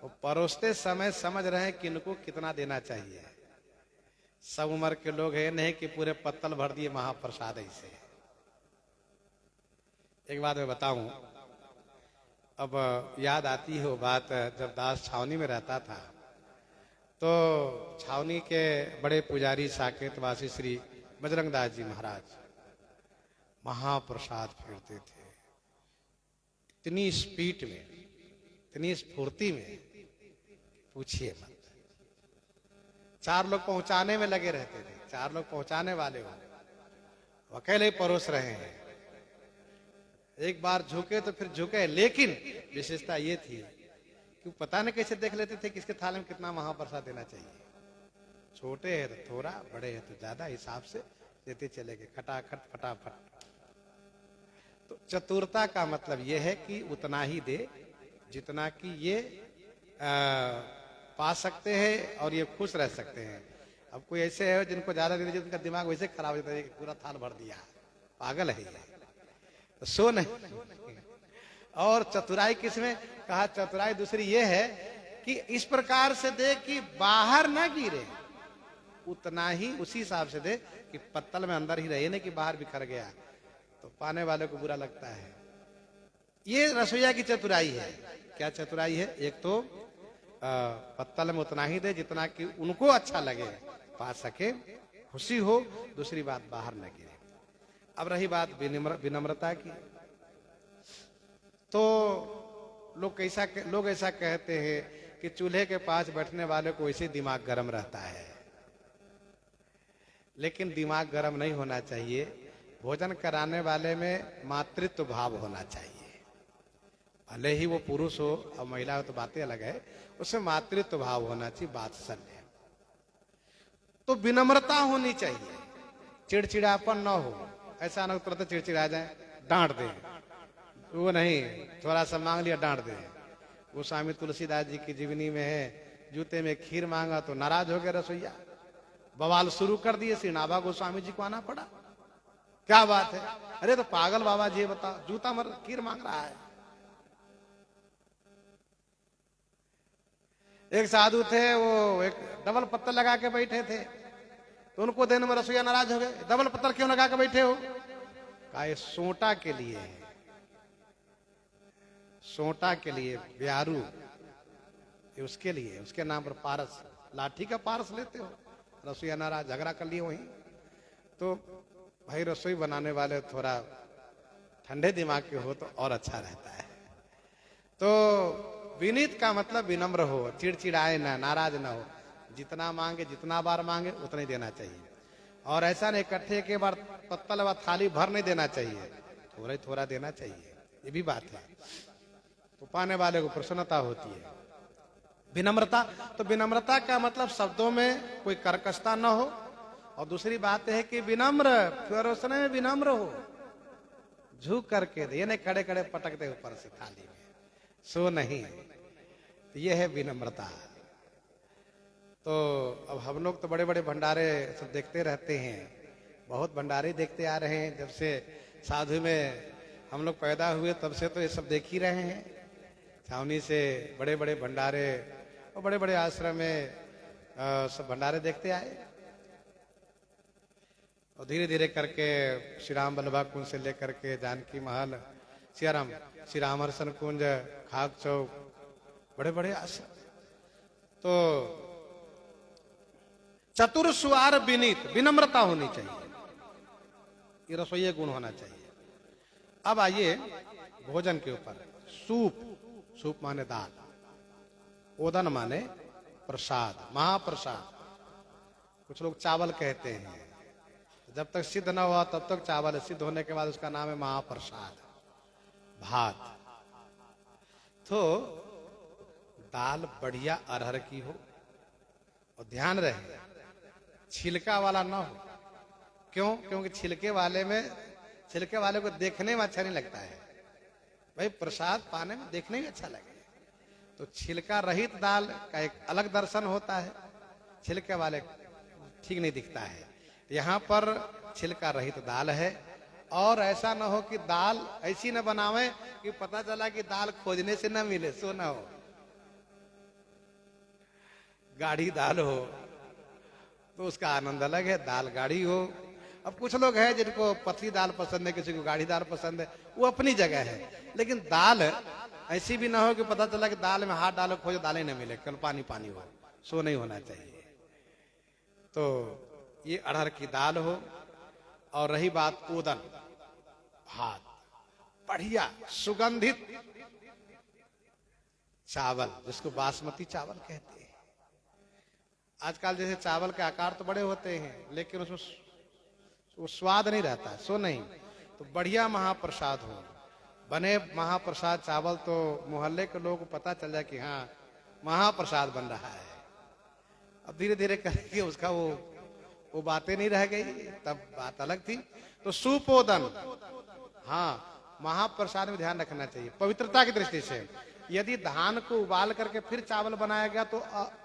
वो परोसते समय समझ रहे हैं कि इनको कितना देना चाहिए। सब उम्र के लोग हैं, नहीं कि पूरे पत्तल भर दिए महाप्रसाद ऐसे। एक बात मैं बताऊं, अब याद आती है वो बात, जब दास छावनी में रहता था तो छावनी के बड़े पुजारी साकेतवासी श्री बजरंग दास जी महाराज महाप्रसाद फेरते थे। इतनी स्पीड में, इतनी स्फूर्ति में, पूछिए मत। 4 लोग पहुंचाने में लगे रहते थे, 4 लोग पहुंचाने वाले हो, अकेले ही परोस रहे हैं। एक बार झुके तो फिर झुके, लेकिन विशेषता ये थी कि पता नहीं कैसे देख लेते थे किसके थाल में कितना महाप्रसाद देना चाहिए। छोटे है तो थोड़ा, बड़े है तो ज्यादा, हिसाब से देते चले गए, खटाखट फटाफट। तो चतुरता का मतलब यह है कि उतना ही दे जितना कि ये पा सकते हैं और ये खुश रह सकते हैं। अब कोई ऐसे है जिनको ज्यादा दे दीजिए, उनका दिमाग वैसे खराब हो जाता है, पूरा थाल भर दिया, पागल है ये, तो सो नहीं। और चतुराई किसमें कहा? चतुराई दूसरी ये है कि इस प्रकार से दे कि बाहर ना गिरे, उतना ही उसी हिसाब से दे कि पत्तल में अंदर ही रहे, नहीं कि बाहर बिखर गया तो पाने वाले को बुरा लगता है। ये रसोईया की चतुराई है। क्या चतुराई है? एक तो पत्तल में उतना ही दे जितना कि उनको अच्छा लगे, पा सके, खुशी हो। दूसरी बात, बाहर न गिरे। अब रही बात विनम्रता की, तो लोग ऐसा कहते हैं कि चूल्हे के पास बैठने वाले को वैसे दिमाग गर्म रहता है, लेकिन दिमाग गर्म नहीं होना चाहिए। भोजन कराने वाले में मातृत्व भाव होना चाहिए। भले ही वो पुरुष हो और महिला हो तो बातें अलग है, उसमें मातृत्व भाव होना चाहिए, वात्सल्य। तो विनम्रता होनी चाहिए, चिड़चिड़ापन न हो। ऐसा ना तुरंत चिड़चिड़ा जाए, डांट दे, वो नहीं, थोड़ा सा मांग लिया डांट दे। वो स्वामी तुलसीदास जी की जीवनी में है, जूते में खीर मांगा तो नाराज हो गया रसोईया, बवाल शुरू कर दिए। श्री नाभा गोस्वामी जी को आना पड़ा, क्या बात है? अरे तो पागल बाबा जी, बताओ, जूता मर खीर मांग रहा है। एक साधु थे, वो एक डबल पत्थर लगा के बैठे थे, तो उनको देने में रसोईया नाराज हो गए। डबल पत्थर क्यों लगा के बैठे हो? कहा ये सोटा के लिए है, सोटा के लिए, ब्यारू, ये उसके लिए, उसके नाम पर पारस, लाठी का पारस लेते हो। रसोईया नाराज, झगड़ा कर लिए वहीं। तो भाई रसोई बनाने वाले थोड़ा ठंडे दिमाग के हो तो और अच्छा रहता है। तो विनीत का मतलब विनम्र हो, चिड़चिड़ाए ना, नाराज ना हो। जितना मांगे, जितना बार मांगे उतना ही देना चाहिए। और ऐसा नहीं इकट्ठे के बार पत्तल व थाली भर नहीं देना चाहिए, थोड़ा ही थोड़ा देना चाहिए। ये भी बात है, तो पाने वाले को प्रसन्नता होती है। विनम्रता, तो विनम्रता का मतलब शब्दों में कोई कर्कशता न हो। और दूसरी बात है कि विनम्र, परोसने में विनम्र हो, झुक करके दे, नहीं खड़े खड़े पटक दे ऊपर से थाली में, सो नहीं। तो ये है विनम्रता। तो अब हम लोग तो बड़े बड़े भंडारे सब देखते रहते हैं, बहुत भंडारे देखते आ रहे हैं। जब से साधु में हम लोग पैदा हुए तब से तो ये सब देख ही रहे हैं। छावनी से बड़े बड़े भंडारे और बड़े बड़े आश्रम में सब भंडारे देखते आए। और धीरे धीरे करके श्री राम बल्लभा कुंज से लेकर के जानकी महल, सियाराम, श्री रामहर्षण कुंज, खाक चौक, बड़े बड़े आश्रम। तो चतुर सुआर विनीत, विनम्रता होनी चाहिए, ये रसोई गुण होना चाहिए। अब आइए भोजन के ऊपर। सूप, सूप माने दाल, ओदन माने प्रसाद, महाप्रसाद। कुछ लोग चावल कहते हैं, जब तक सिद्ध न हुआ तब तक चावल है, सिद्ध होने के बाद उसका नाम है महाप्रसाद, भात। तो दाल बढ़िया अरहर की हो, और ध्यान रहे छिलका वाला ना हो। क्यों? क्योंकि छिलके वाले को देखने में अच्छा नहीं लगता है। भाई प्रसाद पाने में देखने में अच्छा लगे, तो छिलका रहित दाल का एक अलग दर्शन होता है, छिलके वाले ठीक नहीं दिखता है। यहाँ पर छिलका रहित दाल है। और ऐसा ना हो कि दाल ऐसी न बनावे कि पता चला कि दाल खोजने से न मिले, सो ना हो। गाढ़ी दाल हो तो उसका आनंद अलग है, दाल गाढ़ी हो। अब कुछ लोग हैं जिनको पतली दाल पसंद है, किसी को गाढ़ी दाल पसंद है, वो अपनी जगह है। लेकिन दाल ऐसी भी ना हो कि पता चला कि दाल में हाथ डालो खोजो दालें न मिले, कल पानी पानी हो, सो नहीं होना चाहिए। तो ये अरहर की दाल हो। और रही बात ओदन भात, बढ़िया सुगंधित चावल, जिसको बासमती चावल कहते हैं। आजकल जैसे चावल के आकार तो बड़े होते हैं, लेकिन उसमें वो स्वाद नहीं रहता, सो नहीं। तो बढ़िया महाप्रसाद हो, बने महाप्रसाद चावल, तो मोहल्ले के लोगों को पता चल जाए कि हाँ महाप्रसाद बन रहा है। अब धीरे धीरे करके उसका वो बातें नहीं रह गई, तब बात अलग थी। तो सुपोदन, हाँ महाप्रसाद में ध्यान रखना चाहिए पवित्रता की दृष्टि से। यदि धान को उबाल करके फिर चावल बनाया गया तो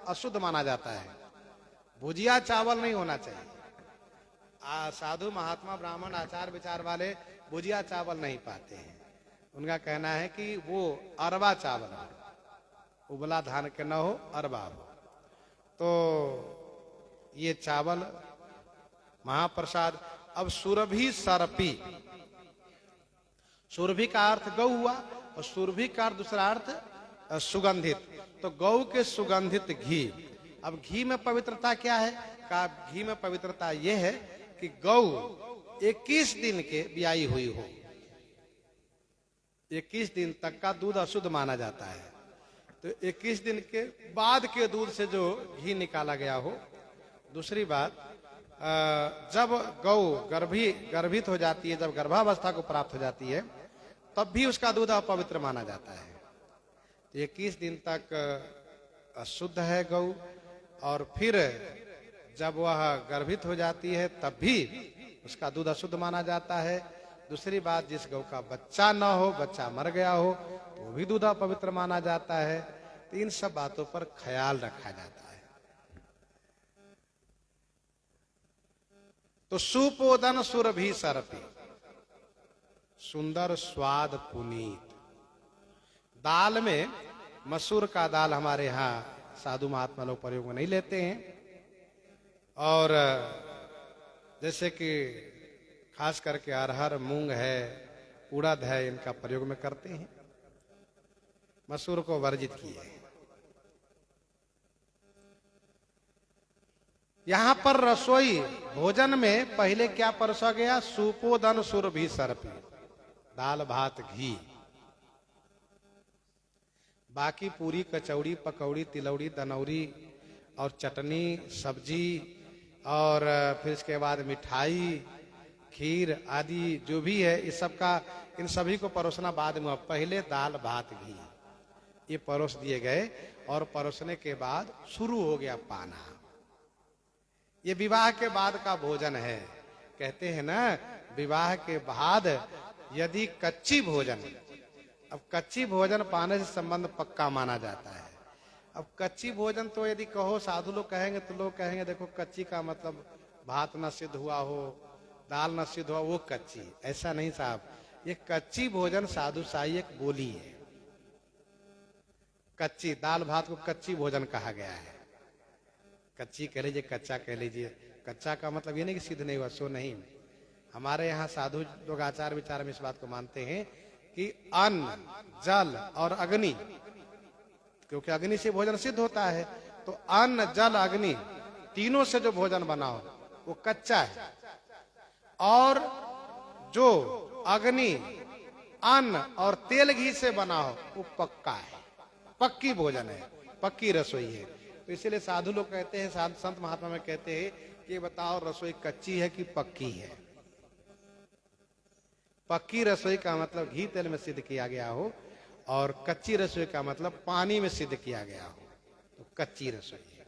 अशुद्ध माना जाता है। भुजिया चावल नहीं होना चाहिए। साधु महात्मा ब्राह्मण आचार विचार वाले भुजिया चावल नहीं पाते हैं। उनका कहना है कि वो अरवा चावल हो, उबला धान के न हो, अरवा हो। तो ये चावल महाप्रसाद। अब सुरभि सरपी, सुरभि का अर्थ गौ हुआ और सुरभि का दूसरा अर्थ सुगंधित। तो गौ के सुगंधित घी। अब घी में पवित्रता क्या है? का घी में पवित्रता यह है कि गौ 21 दिन के ब्याई हुई हो, 21 दिन तक का दूध अशुद्ध माना जाता है। तो 21 दिन के बाद के दूध से जो घी निकाला गया हो। दूसरी बात, जब गौ गर्भित हो जाती है, जब गर्भावस्था को प्राप्त हो जाती है, तब भी उसका दूध अपवित्र माना जाता है। 21 दिन तक अशुद्ध है गौ, और फिर जब वह गर्भित हो जाती है तब भी उसका दूध अशुद्ध माना जाता है। दूसरी बात, जिस गौ का बच्चा न हो, बच्चा मर गया हो, तो वो भी दूध अपवित्र माना जाता है। तो इन सब बातों पर ख्याल रखा जाता है। तो सुपोदन सुरभि सरपी, सुंदर स्वाद पुनीत। दाल में मसूर का दाल हमारे यहाँ साधु महात्मा लोग प्रयोग में नहीं लेते हैं। और जैसे कि खास करके अरहर, मूंग है, उड़द है, इनका प्रयोग में करते हैं। मसूर को वर्जित किए। यहां पर रसोई भोजन में पहले क्या परोसा गया? सुपोदन सुरभि सरपी, दाल भात घी। बाकी पूरी कचौड़ी पकौड़ी तिलौड़ी दनौरी और चटनी सब्जी और फिर इसके बाद मिठाई खीर आदि जो भी है, इस सब का, इन सभी को परोसना बाद में। पहले दाल भात घी ये परोस दिए गए, और परोसने के बाद शुरू हो गया पाना। ये विवाह के बाद का भोजन है। कहते हैं ना, विवाह के बाद यदि कच्ची भोजन, अब कच्ची भोजन पाने से संबंध पक्का माना जाता है। अब कच्ची भोजन तो यदि कहो, साधु लोग कहेंगे तो लोग कहेंगे देखो कच्ची का मतलब भात न सिद्ध हुआ हो, दाल न सिद्ध हुआ, वो कच्ची। ऐसा नहीं साहब, ये कच्ची भोजन साधु साई एक बोली है। कच्ची दाल भात को कच्ची भोजन कहा गया है। कच्ची कह लीजिए, कच्चा कह लीजिए। कच्चा का मतलब ये नहीं कि सिद्ध नहीं हुआ, सो नहीं। हमारे यहाँ साधु लोग आचार विचार में इस बात को मानते हैं कि अन्न, जल और अग्नि, क्योंकि अग्नि से भोजन सिद्ध होता है, तो अन्न जल अग्नि तीनों से जो भोजन बनाओ वो कच्चा है। और जो अग्नि, अन्न और तेल घी से बनाओ वो पक्का है, पक्की भोजन है, पक्की रसोई है। तो इसीलिए साधु लोग कहते हैं, संत महात्मा में कहते हैं कि बताओ रसोई कच्ची है कि पक्की है। पक्की रसोई का मतलब घी तेल में सिद्ध किया गया हो, और कच्ची रसोई का मतलब पानी में सिद्ध किया गया हो, तो कच्ची रसोई है।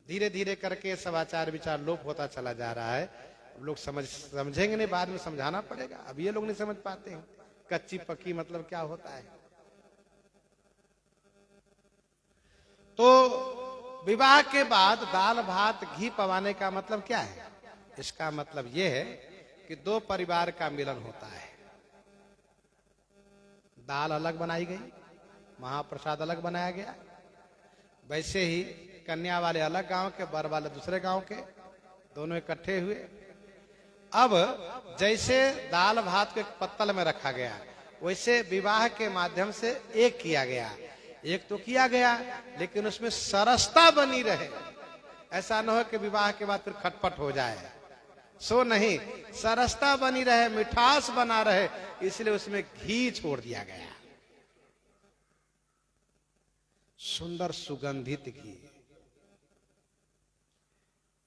धीरे धीरे करके सब आचार विचार लोप होता चला जा रहा है। लोग समझेंगे नहीं, बाद में समझाना पड़ेगा। अब ये लोग नहीं समझ पाते हैं कच्ची पक्की मतलब क्या होता है। तो विवाह के बाद दाल भात घी पवाने का मतलब क्या है? इसका मतलब यह है कि दो परिवार का मिलन होता है। दाल अलग बनाई गई, महाप्रसाद अलग बनाया गया। वैसे ही कन्या वाले अलग गांव के, वर वाले दूसरे गांव के, दोनों इकट्ठे हुए। अब जैसे दाल भात को एक पत्तल में रखा गया, वैसे विवाह के माध्यम से एक किया गया। एक तो किया गया, लेकिन उसमें सरसता बनी रहे। ऐसा न हो कि विवाह के बाद फिर खटपट हो जाए, सो नहीं, सरसता बनी रहे, मिठास बना रहे, इसलिए उसमें घी छोड़ दिया गया। सुंदर सुगंधित घी।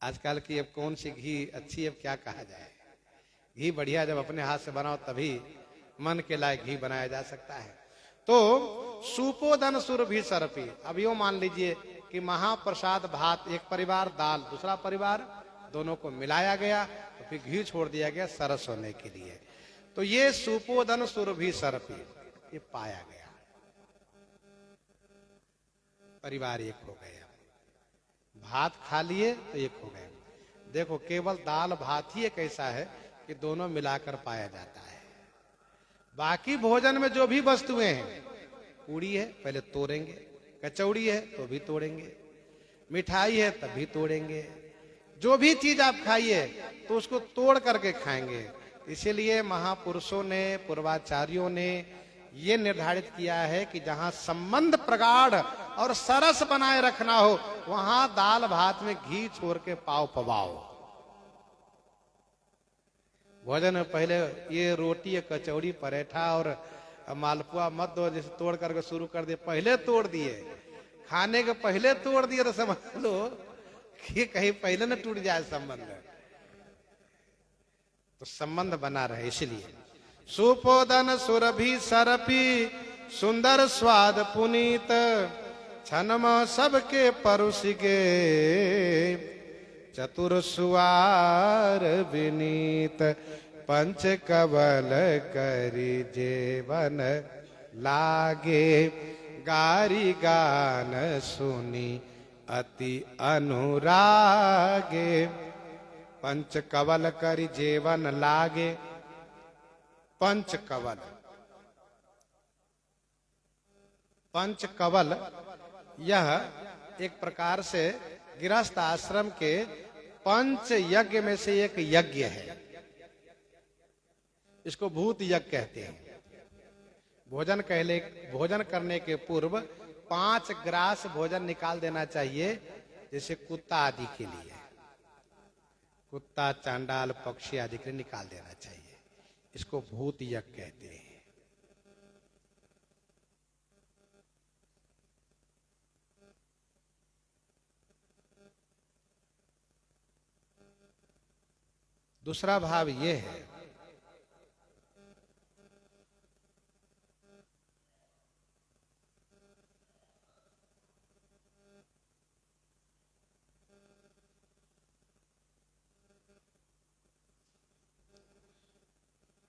आजकल की अब कौन सी घी अच्छी, अब क्या कहा जाए। घी बढ़िया जब अपने हाथ से बनाओ तभी मन के लायक घी बनाया जा सकता है। तो सुपोदन सुरभि सरपी। अब यो मान लीजिए कि महाप्रसाद भात एक परिवार, दाल दूसरा परिवार, दोनों को मिलाया गया तो फिर घी छोड़ दिया गया सरस होने के लिए। तो ये सुपोदन सुरभि सरपी, ये पाया गया। परिवार एक हो गए। भात खा लिए तो एक हो गए। देखो, केवल दाल भात ही एक ऐसा है कि दोनों मिलाकर पाया जाता है। बाकी भोजन में जो भी वस्तुएं हैं, पूड़ी है पहले तोड़ेंगे, कचौड़ी है तो भी तोड़ेंगे, मिठाई है तब भी तोड़ेंगे। जो भी चीज आप खाइए तो उसको तोड़ करके खाएंगे। इसीलिए महापुरुषों ने, पूर्वाचार्यों ने ये निर्धारित किया है कि जहां संबंध प्रगाढ़ और सरस बनाए रखना हो, वहां दाल भात में घी छोड़ के पाव पवाओ। भोजन में पहले ये रोटी, कचौड़ी, पराठा और मालपुआ मत दो, जैसे तोड़ करके शुरू कर दिए, पहले तोड़ दिए, खाने के पहले तोड़ दिए, तो समझ लो कि कहीं पहले न टूट जाए संबंध। तो संबंध बना रहे, इसलिए सुपोदन सुरभि सरपी, सुंदर स्वाद पुनीत, छनम सबके परुषिगे, चतुर सुवार विनीत, पंच कवल करी जेवन लागे, गारी गान सुनी अति अनुरागे। पंच कवल करी जेवन लागे। पंच कवल, पंच कवल यह एक प्रकार से गृहस्थ आश्रम के पंच यज्ञ में से एक यज्ञ है। इसको भूत यज्ञ कहते हैं। भोजन करने के पूर्व 5 ग्रास भोजन निकाल देना चाहिए, जैसे कुत्ता आदि के लिए, कुत्ता, चांडाल, पक्षी आदि के लिए निकाल देना चाहिए। इसको भूत यज्ञ कहते हैं। दूसरा भाव ये है,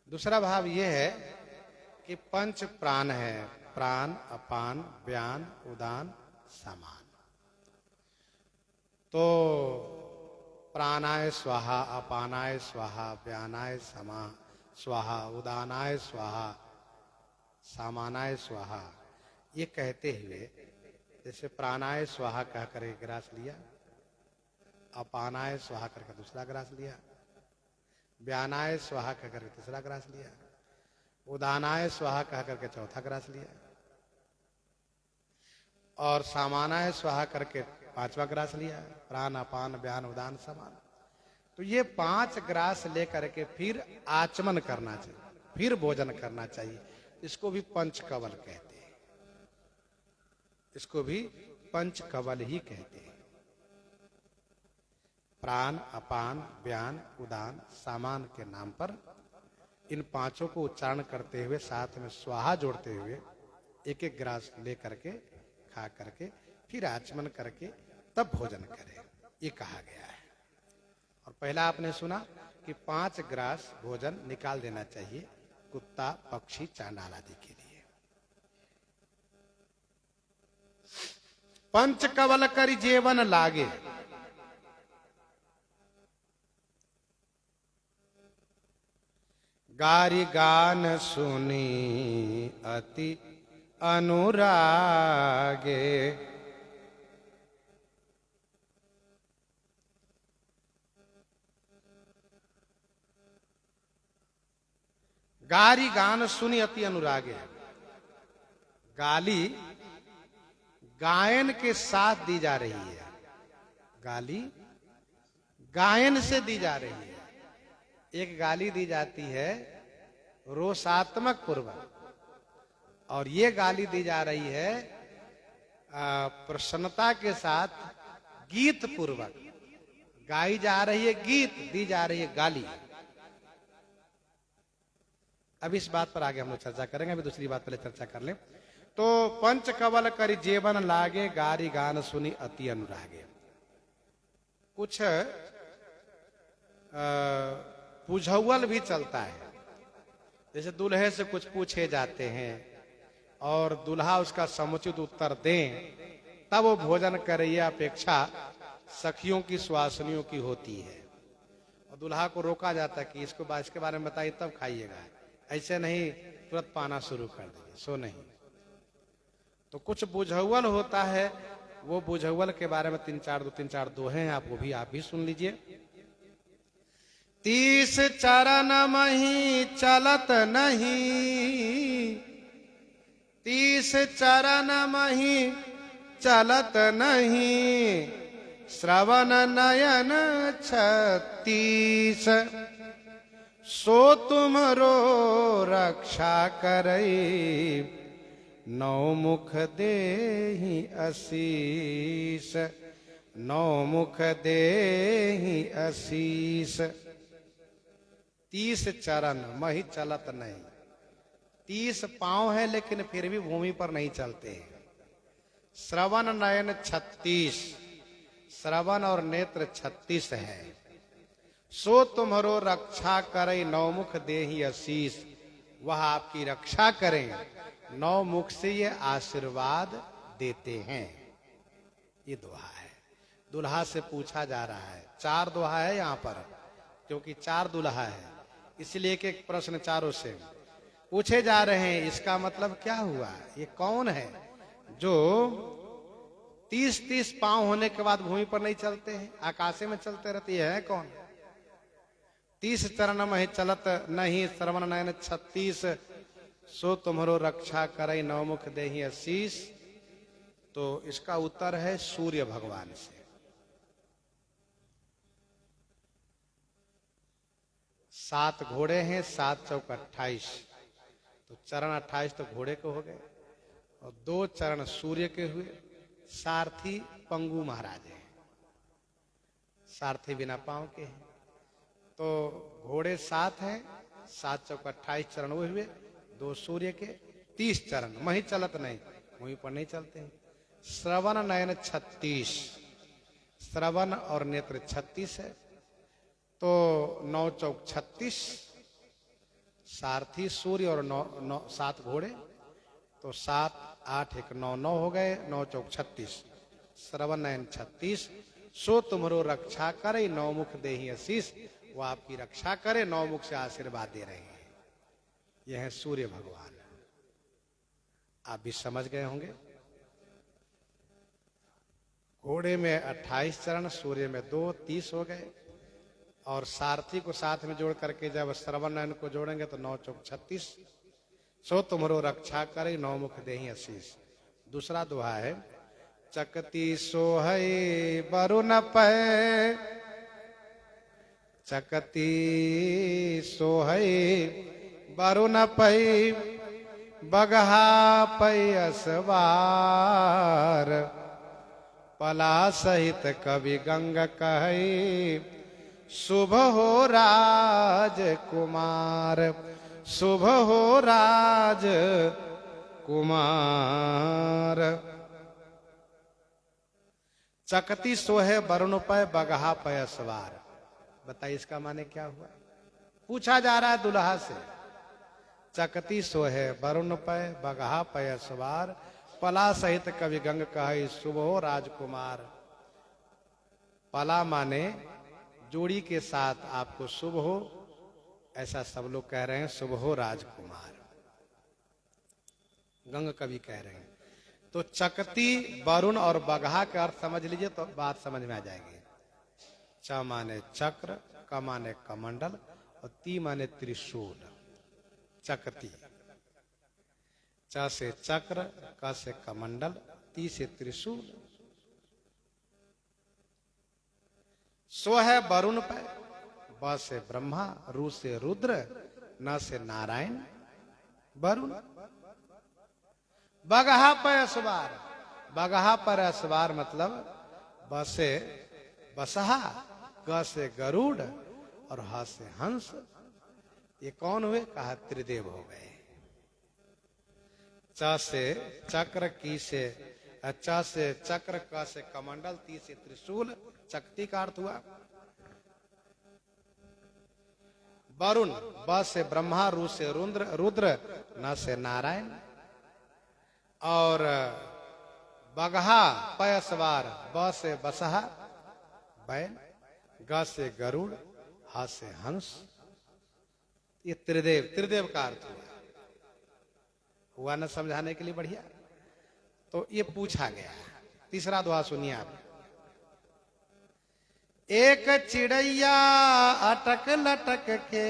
दूसरा भाव ये है कि पंच प्राण है, प्राण, अपान, व्यान, उदान, समान। तो प्राणाय स्वाहा, अपानाय स्वाहा, व्यानाय समा स्वाहा, उदानाय स्वाहा, सामानाय स्वाहा, ये कहते हुए जैसे प्राणाय स्वाहा कहकर एक ग्रास लिया, अपानाय स्वाहा करके दूसरा ग्रास लिया, व्यानाय स्वाहा कहकर के तीसरा ग्रास लिया, उदानाय स्वाहा कहकर के चौथा ग्रास लिया, और सामानाय स्वाहा करके 5वां ग्रास लिया। प्राण, अपान, व्यान, उदान, समान। तो ये 5 ग्रास लेकर के फिर आचमन करना चाहिए, फिर भोजन करना चाहिए। इसको भी पंचकवल कहते हैं। इसको भी पंचकवल ही कहते हैं। प्राण, अपान, व्यान, उदान, सामान के नाम पर इन 5 को उच्चारण करते हुए, साथ में स्वाहा जोड़ते हुए, एक एक ग्रास ले करके खा करके फिर आचमन करके तब भोजन करें, ये कहा गया है। और पहला आपने सुना कि 5 ग्रास भोजन निकाल देना चाहिए कुत्ता, पक्षी, चांडाल आदि के लिए। पंच कवल करि जेवन लागे। गारी गान सुनी अति अनुरागे। गारी गान सुनी अति अनुरागे। गाली गायन के साथ दी जा रही है, गाली गायन से दी जा रही है। एक गाली दी जाती है रोषात्मक पूर्वक, और ये गाली दी जा रही है प्रसन्नता के साथ गीत पूर्वक। गाई जा रही है गीत, दी जा रही है गाली। अब इस बात पर आगे हम लोग चर्चा करेंगे, अभी दूसरी बात पहले चर्चा कर लें। तो पंच कवल करी जेबन लागे, गारी गान सुनी अति अनुरागे। कुछ पुझौल भी चलता है, जैसे दूल्हे से कुछ पूछे जाते हैं और दूल्हा उसका समुचित उत्तर दें, तब वो भोजन करे, यह अपेक्षा सखियों की सुहासनियों की होती है। और दूल्हा को रोका जाता है कि इसके बारे में बताइए तब खाइएगा, ऐसे नहीं तुरंत पाना शुरू कर दीजिए, सो नहीं। तो कुछ बुझौल होता है, वो बुझौल के बारे में तीन चार दोहे हैं, आप भी सुन लीजिए। 30 चरण मही चलत नहीं, 30 चरण मही चलत नहीं, श्रवण नयन 36, सो तुमरो रक्षा करई, नौ मुख देहि आशीष, नौ मुख देहि आशीष। 30 चरण मही चलत नहीं, 30 पांव है लेकिन फिर भी भूमि पर नहीं चलते हैं। श्रवण नयन 36, श्रवण और नेत्र 36 है। सो तुम्हारो रक्षा करे, नौ मुख देहि आशीष, वह आपकी रक्षा करें, 9 मुख से ये आशीर्वाद देते हैं। ये दोहा है, दुल्हा से पूछा जा रहा है। 4 दोहा है यहाँ पर, क्योंकि 4 दुल्हा है, इसलिए एक प्रश्न चारों से पूछे जा रहे हैं। इसका मतलब क्या हुआ? ये कौन है जो 30 पांव होने के बाद भूमि पर नहीं चलते हैं, आकाशे में चलते रहती है? कौन? 30 चरण में चलत नहीं, श्रवण नयन 36, सो तुम्हारो रक्षा करे, नौ मुख देहि आशीष। तो इसका उत्तर है सूर्य भगवान से। 7 घोड़े हैं, 7 चौक 28, तो चरण 28 तो घोड़े के हो गए, और 2 चरण सूर्य के हुए। सारथी पंगु महाराज हैं, सारथी बिना पांव के हैं। तो घोड़े 7 हैं, 7 चौक 28 चरण वो हुए, 2 सूर्य के, 30 चरण मही चलत नहीं, वहीं पर नहीं चलते हैं। श्रवण नयन 36, श्रवण और नेत्र 36 है, तो 9 चौक 36, सारथी सूर्य और 7 घोड़े, तो 7 8 1 9 9 हो गए, 9 चौक 36, श्रवण नयन 36, सो तुम्हारो रक्षा करे, 9 मुख देहि आशीष, वो आपकी रक्षा करे, 9 मुख से आशीर्वाद दे रहे हैं। यह है सूर्य भगवान। आप भी समझ गए होंगे। घोड़े में 28 चरण, सूर्य में 2, 30 हो गए, और सारथी को साथ में जोड़ करके जब श्रवण नयन को जोड़ेंगे तो 9 चौक 36, सो तुम्हारो रक्षा करे, 9 मुख देहि आशीष। दूसरा दोहा है, चकती सोहै वरुण पै, चकती सोहै वरुण पै, बगहा पै असवार, पला सहित कवि गंग कहै, शुभ हो राज कुमार, शुभ हो राज कुमार। चकती सोहे वरुण पै, बगहा पै सवार। बताइए इसका माने क्या हुआ? पूछा जा रहा है दुल्हा से। चकती सोहे वरुण पै, बगहा पै सवार, पला सहित कवि गंग कहै, शुभ हो राजकुमार। पला माने जोड़ी के साथ आपको शुभ हो, ऐसा सब लोग कह रहे हैं, शुभ हो राजकुमार। गंग कवि कह रहे हैं। तो चकती, वरुण और बगहा का अर्थ समझ लीजिए तो बात समझ में आ जाएगी। च माने चक्र, क माने कमंडल, और ती माने त्रिशूल। चकती। च से चक्र, क से कमंडल, ती से त्रिशूल। स्व है वरुण पे, ब से ब्रह्मा, रू से रुद्र, न से नारायण वरुण। बगहा पर असवार, बगहा पर असवार मतलब ब से बसहा, ग से गरुड़ और ह से हंस। ये कौन हुए? कहा त्रिदेव हो गए। च से चक्र, की से च से चक्र, क से कमंडल, ती से त्रिशूल, शक्ति का अर्थ हुआ। वरुण, ब से ब्रह्मा, रू से रुद्र, न से नारायण। और बगहा पय सवार, ब से बसहा बैल, ग से गरुड़, ह से हंस। ये त्रिदेव, त्रिदेव का अर्थ हुआ न समझाने के लिए बढ़िया। तो ये पूछा गया। तीसरा दोहा सुनिए आप। एक चिड़ैया अटक लटक के,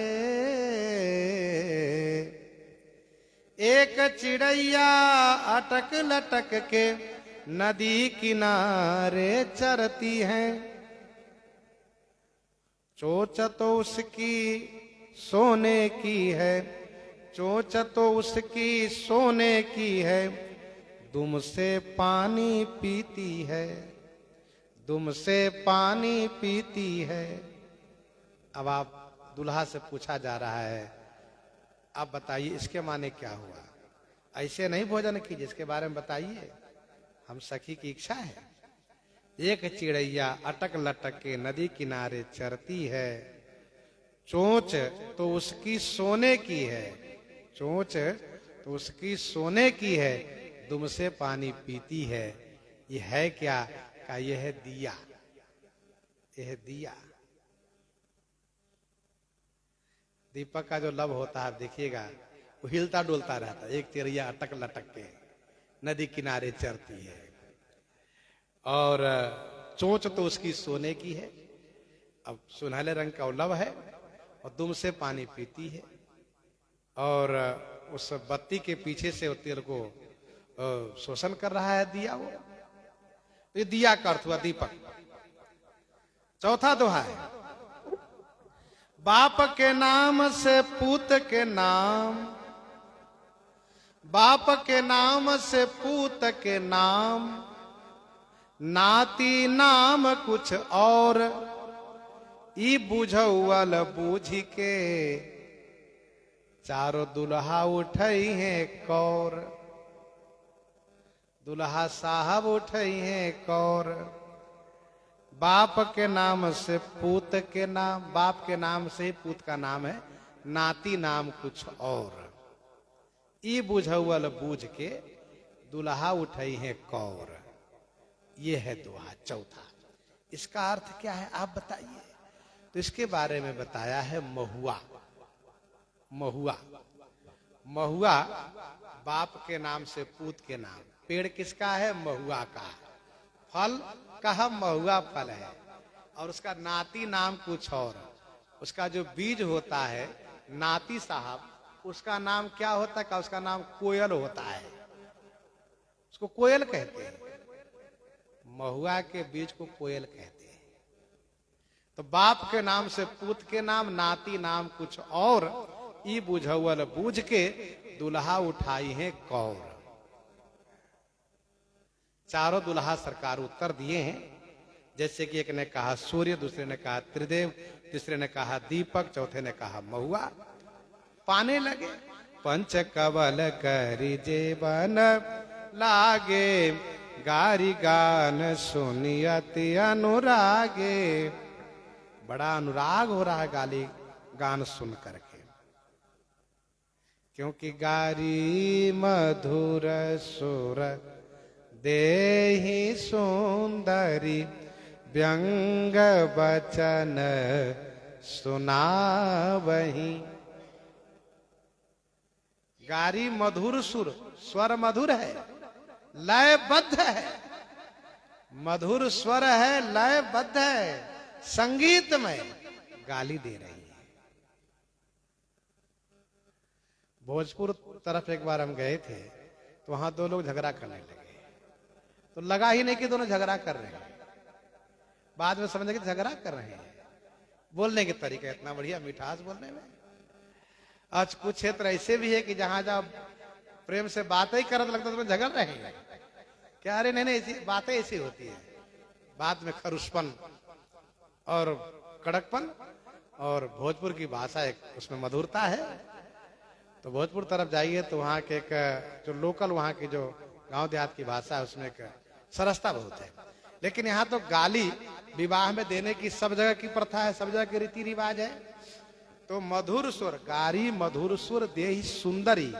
एक चिड़ैया अटक लटक के नदी किनारे चरती है। चोंच तो उसकी सोने की है, चोंच तो उसकी सोने की है, दुम से पानी पीती है, दुम से पानी पीती है। अब आप दुल्हा से पूछा जा रहा है, आप बताइए इसके माने क्या हुआ? ऐसे नहीं भोजन कीजिए, इसके बारे में बताइए, हम सखी की इच्छा है। एक चिड़ैया अटक लटक के नदी किनारे चरती है, चोंच तो उसकी सोने की है, चोंच तो उसकी सोने की है, दुम से पानी पीती है। ये है क्या? का यह है दिया, यह है दिया। दीपक का जो लब होता है देखिएगा, वो हिलता डोलता रहता है। एक चिड़ैया अटक लटक के नदी किनारे चरती है, और चोंच तो उसकी सोने की है, अब सुनहले रंग का लब है, और दुम से पानी पीती है। और उस बत्ती के पीछे से तेल को शोषण कर रहा है दिया। वो ये दिया का अर्थ हुआ दीपक। चौथा दोहा है, बाप के नाम से पूत के नाम, बाप के नाम से पूत के नाम, नाती नाम कुछ और, ई बुझौल बूझ के चारों दुल्हा उठई हैं कौर, दुल्हा साहब उठई हैं कौर। बाप के नाम से पूत के नाम, बाप के नाम से पूत का नाम है, नाती नाम कुछ और, ई बुझौल बूझ के दुल्हा उठई हैं कौर। ये है दोहा चौथा। इसका अर्थ क्या है आप बताइए? तो इसके बारे में बताया है महुआ। महुआ, महुआ बाप के नाम से पूत के नाम। पेड़ किसका है? महुआ का। फल का महुआ फल है, और उसका नाती नाम कुछ और। उसका जो बीज होता है नाती साहब, उसका नाम क्या होता है? उसका नाम कोयल होता है, उसको कोयल कहते हैं। महुआ के बीज को कोयल कहते हैं। तो बाप के नाम से पूत के नाम, नाती नाम कुछ और, ई बुझौल बूझ के दुल्हा उठाई है कौर। चारों दुल्हा सरकार उत्तर दिए हैं, जैसे कि एक ने कहा सूर्य, दूसरे ने कहा त्रिदेव, तीसरे ने कहा दीपक, चौथे ने कहा महुआ। पाने लगे। पंच कवल करी जेबन लागे, गारी गान सुनियति अनुरागे। बड़ा अनुराग हो रहा है गाली गान सुन करके, क्योंकि गारी मधुर सुर देहि सुंदरी, व्यंग बचन सुनावही। गारी मधुर सुर, स्वर मधुर है, लयबद्ध है, मधुर स्वर है, लयबद्ध है, संगीत में गाली दे रही है। भोजपुर तरफ एक बार हम गए थे, तो वहां दो लोग झगड़ा करने लगे। तो लगा ही नहीं कि दोनों झगड़ा कर रहे हैं, बाद में समझे कि झगड़ा कर रहे हैं। बोलने के तरीका इतना बढ़िया, मिठास बोलने में। आज कुछ क्षेत्र ऐसे भी है कि जहां जहां प्रेम से बातें ही करने लगता तो झगड़ रहे हैं क्या? अरे नहीं नहीं, ऐसी बातें ऐसी होती है, बाद में खरुशपन और कड़कपन। और भोजपुर की भाषा एक उसमें मधुरता है। तो भोजपुर तरफ जाइए तो वहाँ के एक जो लोकल वहाँ की जो गांव देहात की भाषा है उसमें एक सरसता बहुत है। लेकिन यहाँ तो गाली विवाह में देने की सब जगह की प्रथा है, सब जगह के रीति रिवाज है। तो मधुर स्वर गारी मधुर स्वर दे ही सुंदरी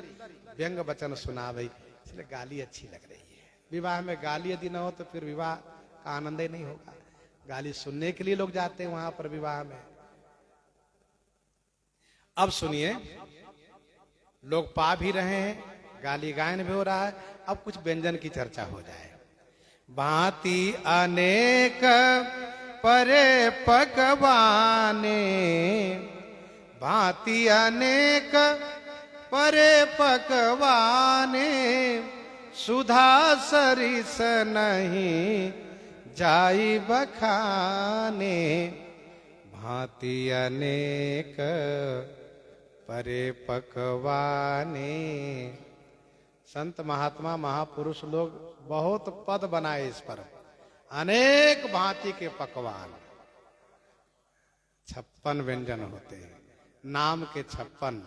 व्यंग वचन सुना भाई, इसलिए गाली अच्छी लग रही है। विवाह में गाली यदि न हो तो फिर विवाह का आनंद ही नहीं होगा। गाली सुनने के लिए लोग जाते हैं वहां पर विवाह में। अब सुनिए, लोग पा भी रहे हैं, गाली गायन भी हो रहा है। अब कुछ व्यंजन की चर्चा हो जाए। भांति अनेक परे पकवाने, भांति अनेक परे पकवाने, सुधा सरिस नहीं जाई बखाने। भांति अनेक परे पकवाने। संत महात्मा महापुरुष लोग बहुत पद बनाए इस पर। अनेक भांति के पकवान, 56 व्यंजन होते हैं, नाम के 56।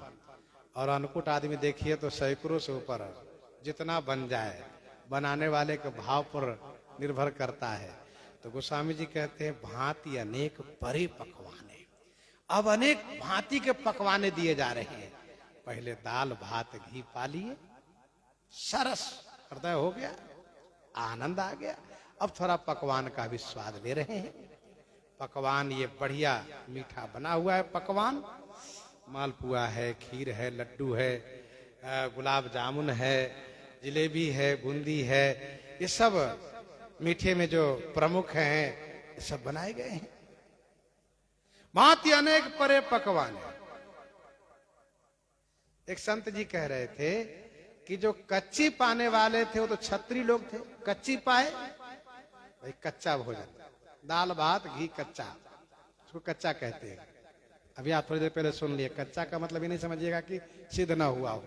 और अन्नकूट आदमी देखिए तो सैकड़ों से ऊपर, जितना बन जाए बनाने वाले के भाव पर निर्भर करता है। तो गोस्वामी जी कहते हैं भांति अनेक परे पकवाने। अब अनेक भांति के पकवाने दिए जा रहे हैं। पहले दाल भात घी पा लिए, सरस हृदय हो गया, आनंद आ गया। अब थोड़ा पकवान का भी स्वाद ले रहे हैं। पकवान ये बढ़िया मीठा बना हुआ है पकवान, मालपुआ है, खीर है, लड्डू है, गुलाब जामुन है, जिलेबी है, बूंदी है। ये सब मीठे में जो प्रमुख हैं ये सब बनाए गए हैं। भांति अनेक परे पकवान। एक संत जी कह रहे थे कि जो कच्ची पाने वाले थे वो तो क्षत्रिय लोग थे। कच्ची पाए भाई, कच्चा भोजन, दाल भात घी कच्चा, उसको कच्चा कहते हैं। अभी आप थोड़ी देर पहले सुन लिए, कच्चा का मतलब ये नहीं समझिएगा कि सिद्ध ना हुआ हो।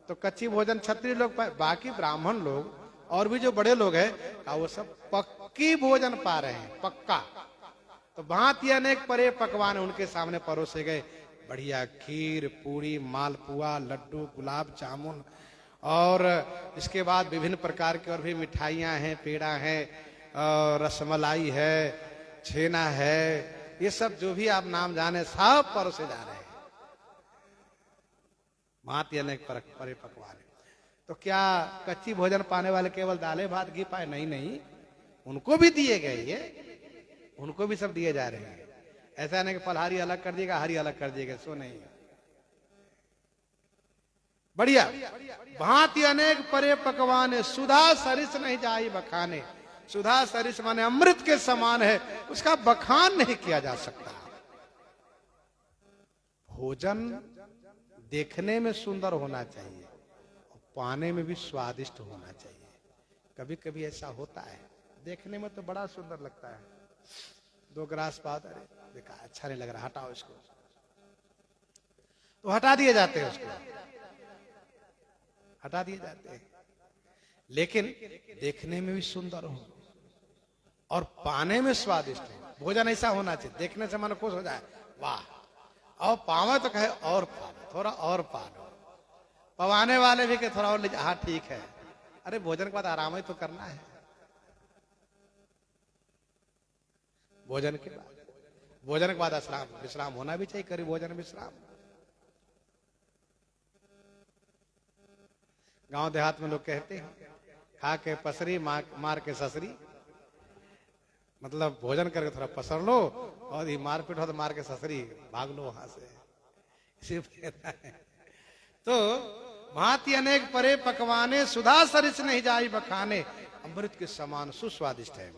तो कच्ची भोजन क्षत्रिय लोग पाए, बाकी ब्राह्मण लोग और भी जो बड़े लोग हैं वो सब पक्की भोजन पा रहे हैं, पक्का। तो भांति अनेक परे पकवान उनके सामने परोसे गए। बढ़िया खीर, पूरी, मालपुआ, लड्डू, गुलाब जामुन, और इसके बाद विभिन्न प्रकार की और भी मिठाइयां हैं, पेड़ा है, रसमलाई है, छेना है, ये सब जो भी आप नाम जाने सब परोसे जा रहे हैं। भांति अनेक परे पकवान। तो क्या कच्ची भोजन पाने वाले केवल दालें भात घी पाए? नहीं नहीं, उनको भी दिए गए, ये उनको भी सब दिए जा रहे हैं। ऐसा नहीं कि फलहारी अलग कर दिएगा, हरी अलग कर दिएगा, सो नहीं। बढ़िया। भांति अनेक परे पकवान, सुधा सरिस नहीं जाई बखाने। सुधा सरिस माने अमृत के समान है, उसका बखान नहीं किया जा सकता। भोजन देखने में सुंदर होना चाहिए, पाने में भी स्वादिष्ट होना चाहिए। कभी कभी ऐसा होता है, देखने में तो बड़ा सुंदर लगता है, 2 ग्रास बाद अरे देखा अच्छा नहीं लग रहा, हटाओ इसको, तो हटा दिए जाते हैं, उसको हटा दिए जाते हैं। लेकिन देखने में भी सुंदर हो और पाने में स्वादिष्ट हो। भोजन ऐसा होना चाहिए, देखने से मन खुश हो जाए, वाह, और पावे तो कहे और पा लो, थोड़ा और पा लो। पवाने वाले भी के थोड़ा और लीजिए, हाँ ठीक है। अरे भोजन के बाद आराम ही तो करना है। भोजन के बाद विश्राम होना भी चाहिए, करीब भोजन विश्राम। गांव देहात में लोग कहते हैं खा के पसरी मार के ससरी, मतलब भोजन करके थोड़ा पसर लो और ये मारपीट हो तो मार के ससरी भाग लो वहां से, इसी कहता है। तो भांति अनेक परे पकवाने, सुधा सरिस नहीं जाई बखाने। अमृत के समान सुस्वादिष्ट है।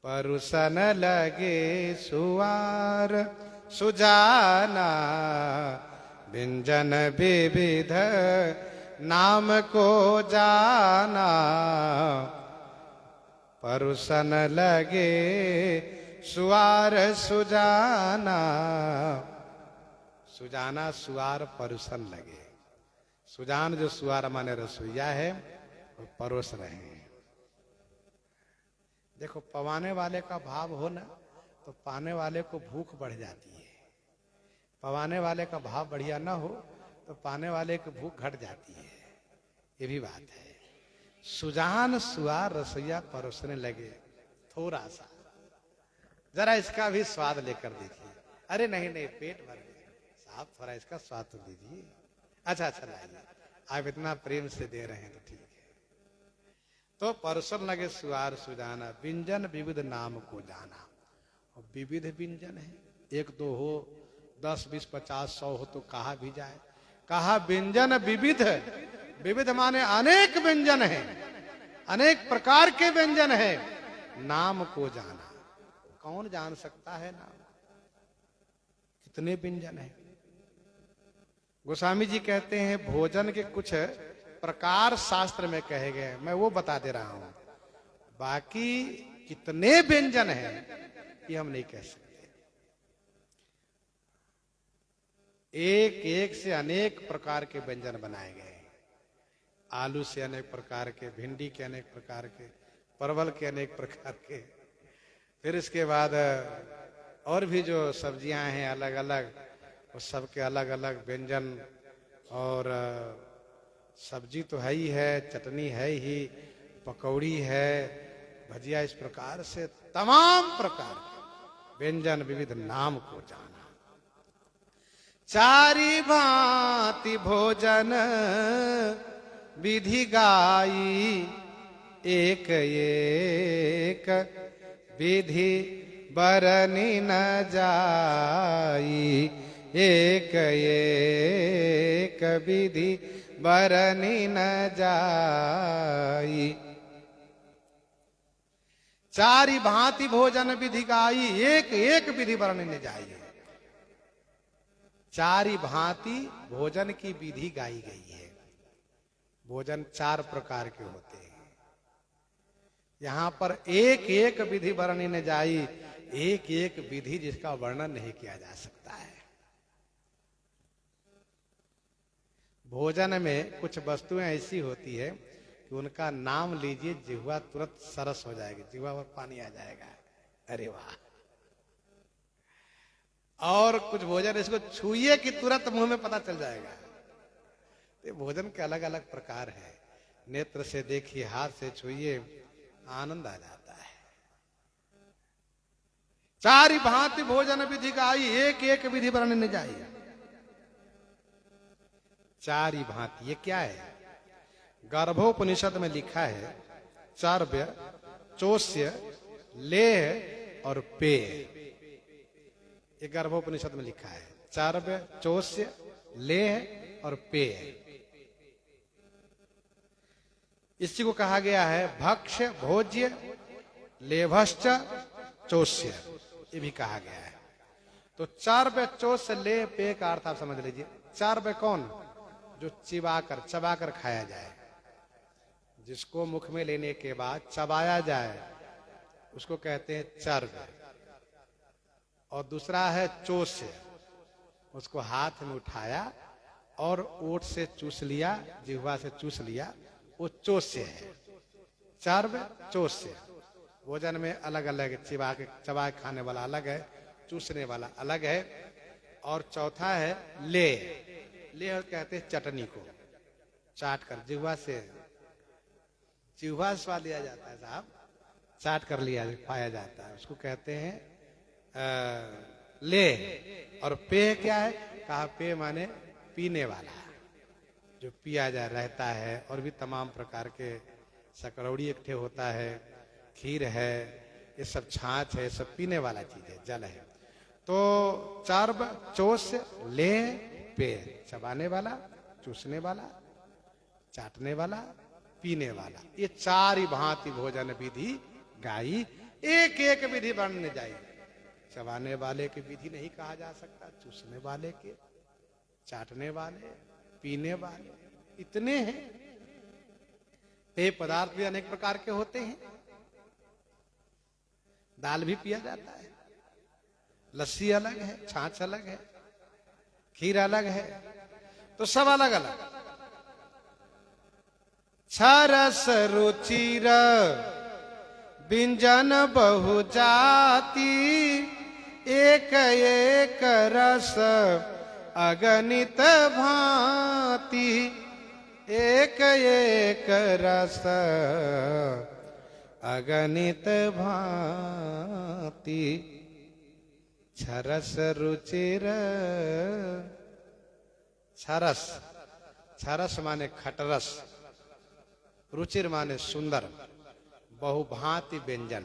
परुसन लगे सुवार सुजाना, व्यंजन विविध नाम को जाना, परुसन लगे सुआर सुजाना। सुजाना सुआर परुसन लगे। सुजान जो सुआर माने रसोईया है, वो परोस रहे हैं। देखो, पवाने वाले का भाव हो ना तो पाने वाले को भूख बढ़ जाती है। पवाने वाले का भाव बढ़िया ना हो तो पाने वाले की भूख घट जाती है। ये भी बात है। सुजान सुआर रसोईया परोसने लगे थोड़ा सा, जरा इसका भी स्वाद लेकर देखिए। अरे नहीं नहीं, पेट भर गया साहब, थोड़ा इसका स्वाद तो दीजिए। अच्छा अच्छा लाइए, आप इतना प्रेम से दे रहे हैं तो ठीक है। तो परोसन लगे सुआर सुजाना, व्यंजन विविध नाम को जाना। और विविध व्यंजन है, एक दो हो, 10 20 50 100 हो तो कहा भी जाए। कहा व्यंजन विविध, विविध माने अनेक व्यंजन है, अनेक प्रकार के व्यंजन है। नाम को जाना, कौन जान सकता है नाम? कितने व्यंजन है। गोस्वामी जी कहते हैं भोजन के कुछ प्रकार शास्त्र में कहे गए, मैं वो बता दे रहा हूं। बाकी कितने व्यंजन हैं ये हम नहीं कह सकते। एक एक से अनेक प्रकार के व्यंजन बनाए गए हैं। आलू से अनेक प्रकार के, भिंडी के अनेक प्रकार के, परवल के अनेक प्रकार के, फिर इसके बाद और भी जो सब्जियां हैं अलग अलग, वो सबके अलग अलग व्यंजन। और सब्जी तो है ही है, चटनी है ही, पकौड़ी है, भजिया, इस प्रकार से तमाम प्रकार के व्यंजन विविध नाम को जाना। चारि भांति भोजन विधि गाई, एक एक विधि बरनी न जाई, एक एक विधि बरनी न जाई। चारि भांति भोजन विधि गाई, एक एक विधि बरनी न जाई। चारि भांति भोजन की विधि गाई गई है। भोजन 4 प्रकार के होते हैं। यहां पर एक एक विधि वर्णन न जाई, एक एक विधि जिसका वर्णन नहीं किया जा सकता है। भोजन में कुछ वस्तुएं ऐसी होती है कि उनका नाम लीजिए, जिह्वा तुरंत सरस हो जाएगी, जिह्वा पर पानी आ जाएगा, अरे वाह। और कुछ भोजन इसको छूइए कि तुरंत मुंह में पता चल जाएगा। तो भोजन के अलग अलग प्रकार है। नेत्र से देखिए, हाथ से छूइए, आनंद आ जाता है। चारि भांति भोजन विधि गाई, एक एक विधि वर्णन न जाई। चारि भांति ये क्या है? गर्भोपनिषद में लिखा है चर्व्य, चोष्य, लेह और पेय। ये गर्भोपनिषद में लिखा है, चर्व्य, चोष्य, लेह और पेय। इसी को कहा गया है भक्ष्य, भोज्य, लेभश्च, चोष्य, ये भी कहा गया है। तो चर्व्य, चोष्य, लेह, पेय का अर्थ आप समझ लीजिए। चर्व्य कौन? जो चिबाकर, चबाकर खाया जाए, जिसको मुख में लेने के बाद चबाया जाए, उसको कहते हैं चर्व्य। और दूसरा है चोष्य, उसको हाथ में उठाया और ओठ से चूस लिया, जिह्वा से चूस लिया, वो चोष्य है। चर्व्य, चोष्य। भोजन में अलग अलग, चबा खाने वाला अलग है, चूसने वाला अलग है। और चौथा है लेह। लेह कहते हैं चटनी को चाट कर, जिह्वा से, जिह्वा स्वाद लिया जाता है साहब, चाट कर लिया पाया जाता है, उसको कहते हैं लेह। और पेय क्या है? कहा पेय माने पीने वाला, जो पिया जा रहता है। और भी तमाम प्रकार के, सकरौड़ी एक ठे होता है, खीर है, ये सब छाछ है, सब पीने वाला चीज है, जल है। तो चर्व्य, चोष्य, लेह, पेय। चबाने वाला, चूसने वाला, चाटने वाला, पीने वाला, ये चारि भांति भोजन विधि गाई, एक एक विधि वर्णन जाई। चबाने वाले की विधि नहीं कहा जा सकता, चूसने वाले के, चाटने वाले, पीने वाले इतने हैं। पेय पदार्थ भी अनेक प्रकार के होते हैं। दाल भी पिया जाता है, लस्सी अलग है, छाछ अलग है, खीर अलग है, तो सब अलग अलग। छरस रुचिर व्यंजन बहु जाति, एक एक रस अगणित भांति, एक एक रस अगणित भांति। छरस रुचिर, छरस, छरस माने खटरस, रुचिर माने सुंदर, बहुभांति व्यंजन।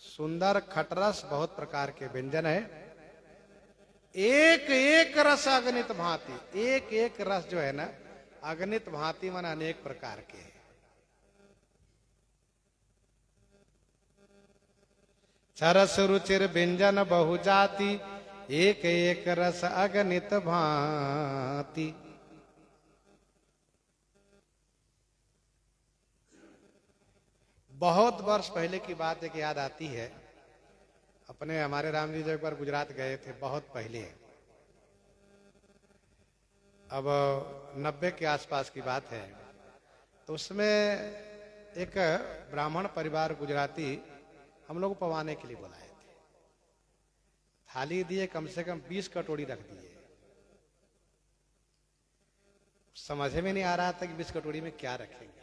सुंदर खटरस बहुत प्रकार के व्यंजन है। एक एक रस अगणित भांति, एक एक रस जो है ना अगणित भांति माने अनेक प्रकार के है। छरस रुचिर व्यंजन बहु जाति, एक एक रस अगणित भांति। बहुत वर्ष पहले की बात एक याद आती है। अपने हमारे राम जी जो एक बार गुजरात गए थे बहुत पहले, अब 90 के आसपास की बात है। तो उसमें एक ब्राह्मण परिवार गुजराती हम लोग को पवाने के लिए बुलाए थे। थाली दिए, कम से कम 20 कटोरी रख दिए। समझ में नहीं आ रहा था कि 20 कटोरी में क्या रखेंगे।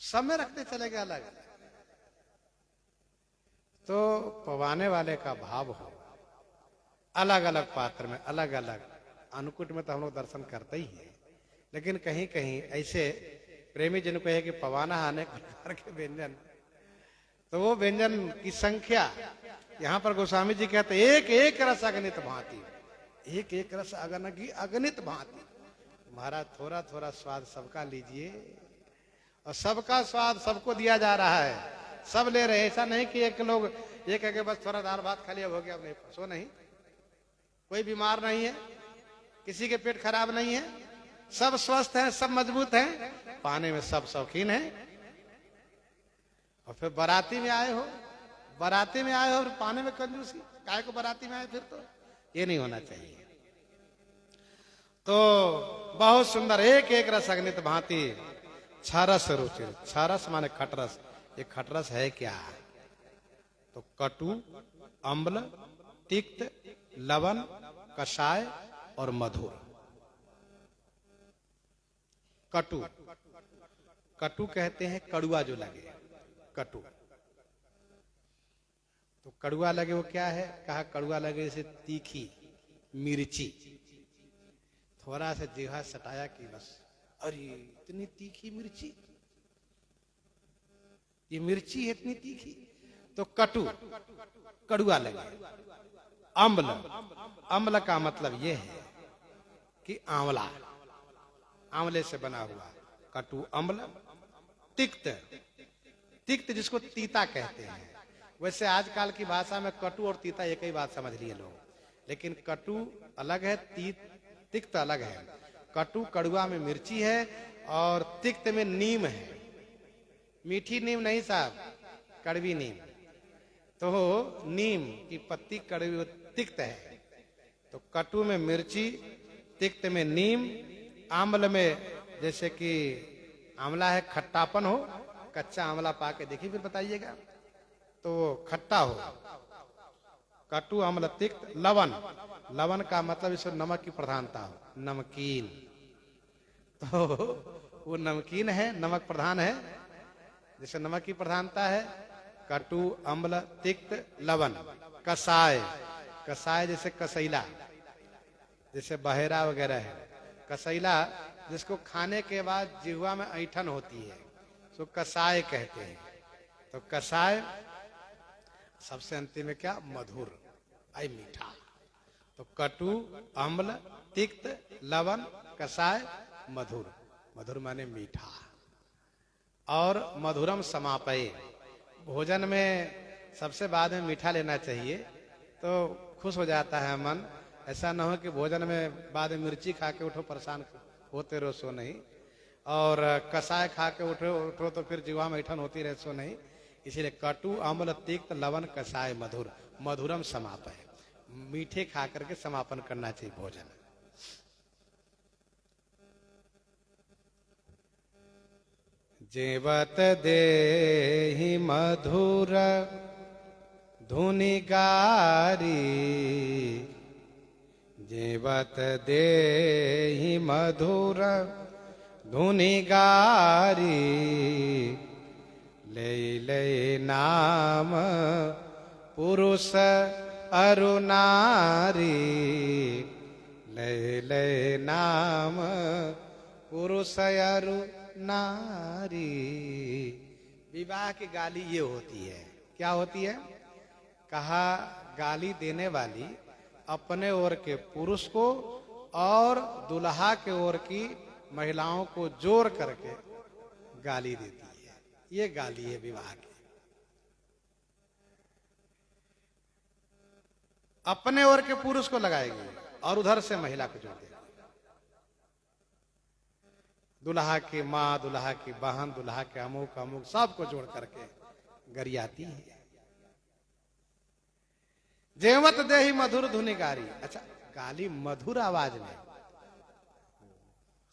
सब में रखते चले गए अलग अलग। तो पवाने वाले का भाव हो, अलग अलग पात्र में अलग अलग। अन्नकूट में तो हम लोग दर्शन करते ही हैं, लेकिन कहीं कहीं ऐसे प्रेमी जिनको है कि पवाना अनेक प्रकार के व्यंजन, तो वो व्यंजन की संख्या यहाँ पर गोस्वामी जी कहते एक एक रस अगणित भांति, एक एक रस अगणित भांति। महाराज थोड़ा थोड़ा स्वाद सबका लीजिए, और सबका स्वाद सबको दिया जा रहा है, सब ले रहे। ऐसा नहीं कि एक लोग ये कह के बस थोड़ा दाल भात खा लिया हो गया, अब नहीं, सो नहीं। कोई बीमार नहीं है, किसी के पेट खराब नहीं है, सब स्वस्थ हैं, सब मजबूत हैं, पाने में सब शौकीन हैं। और फिर बाराती में आए हो, बाराती में आए हो और पाने में कंजूसी, काहे को बाराती में आए? फिर तो ये नहीं होना चाहिए। तो बहुत सुंदर, एक एक रस अगणित भांति। छरस रुचिर, छरस माने खटरस। ये खटरस है क्या? तो कटु, अम्ल, तिक्त, लवण, कषाय और मधुर। कटु, कटु कहते हैं कड़ुआ जो लगे, कटु। तो कड़ुआ लगे वो क्या है? कहा कड़ुआ लगे जैसे तीखी मिर्ची, थोड़ा सा जिहा सटाया कि बस, अरे इतनी तीखी मिर्ची, ये मिर्ची है इतनी तीखी, तो कटु, कड़ुआ लगे। अम्ल, अम्ल का मतलब ये है कि आंवला, आंवले से बना हुआ, कटु अम्ल। तिक्त, तिक्त जिसको तीता कहते हैं। वैसे आजकल की भाषा में कटु और तीता एक ही बात समझ लिए लोग, लेकिन कटु अलग है, तिक्त अलग है। कटु कड़ुआ में मिर्ची है और तिक्त में नीम है। मीठी नीम नहीं साहब, कड़वी नीम। तो नीम की पत्ती कड़वी, तिक्त है। तो कटु में मिर्ची, तिक्त में नीम, आंवल में जैसे कि आंवला है, खट्टापन हो, कच्चा आंवला पाके देखिए फिर बताइएगा, तो वो खट्टा हो। कटु, अम्ल, तिक्त, लवण, लवण का मतलब इसमें नमक की प्रधानता हो, नमकीन। तो वो नमकीन है, नमक प्रधान है, जैसे नमक की प्रधानता है। कटु, अम्ल, तिक्त, लवण। कसाय, कसाय जैसे कसैला, जैसे बहेरा वगैरह है। कसैला जिसको खाने के बाद जिह्वा में ऐंठन होती है, तो कसाय कहते हैं। तो कसाय, सबसे अंतिम में क्या? मधुर, आई मीठा। तो कटु, अम्ल, तिक्त, लवण, कसाय, मधुर। मधुर माने मीठा। और मधुरम समापये, भोजन में सबसे बाद में मीठा लेना चाहिए, तो खुश हो जाता है मन। ऐसा ना हो कि भोजन में बाद में मिर्ची खा के उठो परेशान होते रहो, सो नहीं। और कसाय खा के उठो उठो तो फिर जीवा में ऐठन होती रहे, सो नहीं। इसीलिए कटु अम्ल तिक्त लवण कसाय मधुर, मधुरम समापय, मीठे खा करके समापन करना चाहिए भोजन। जेवत देहि मधुर धुनि गारी, जेवत देहि मधुर धुनि गारी, ले ले नाम पुरुष अरु नारी, ले ले नाम पुरुष अरु नारी। विवाह की गाली ये होती है, क्या होती है? कहा गाली देने वाली अपने ओर के पुरुष को और दुल्हा के ओर की महिलाओं को जोड़ करके गाली देती है, ये गाली है विवाह की। अपने ओर के पुरुष को लगाएगी और उधर से महिला को जोड़ देगी। दुल्हा की माँ, दुल्हा की बहन, दुल्हा के अमुक अमुक सबको जोड़ करके गरियाती है। जेवत देहि मधुर धुनि गारी। अच्छा, गाली मधुर आवाज में,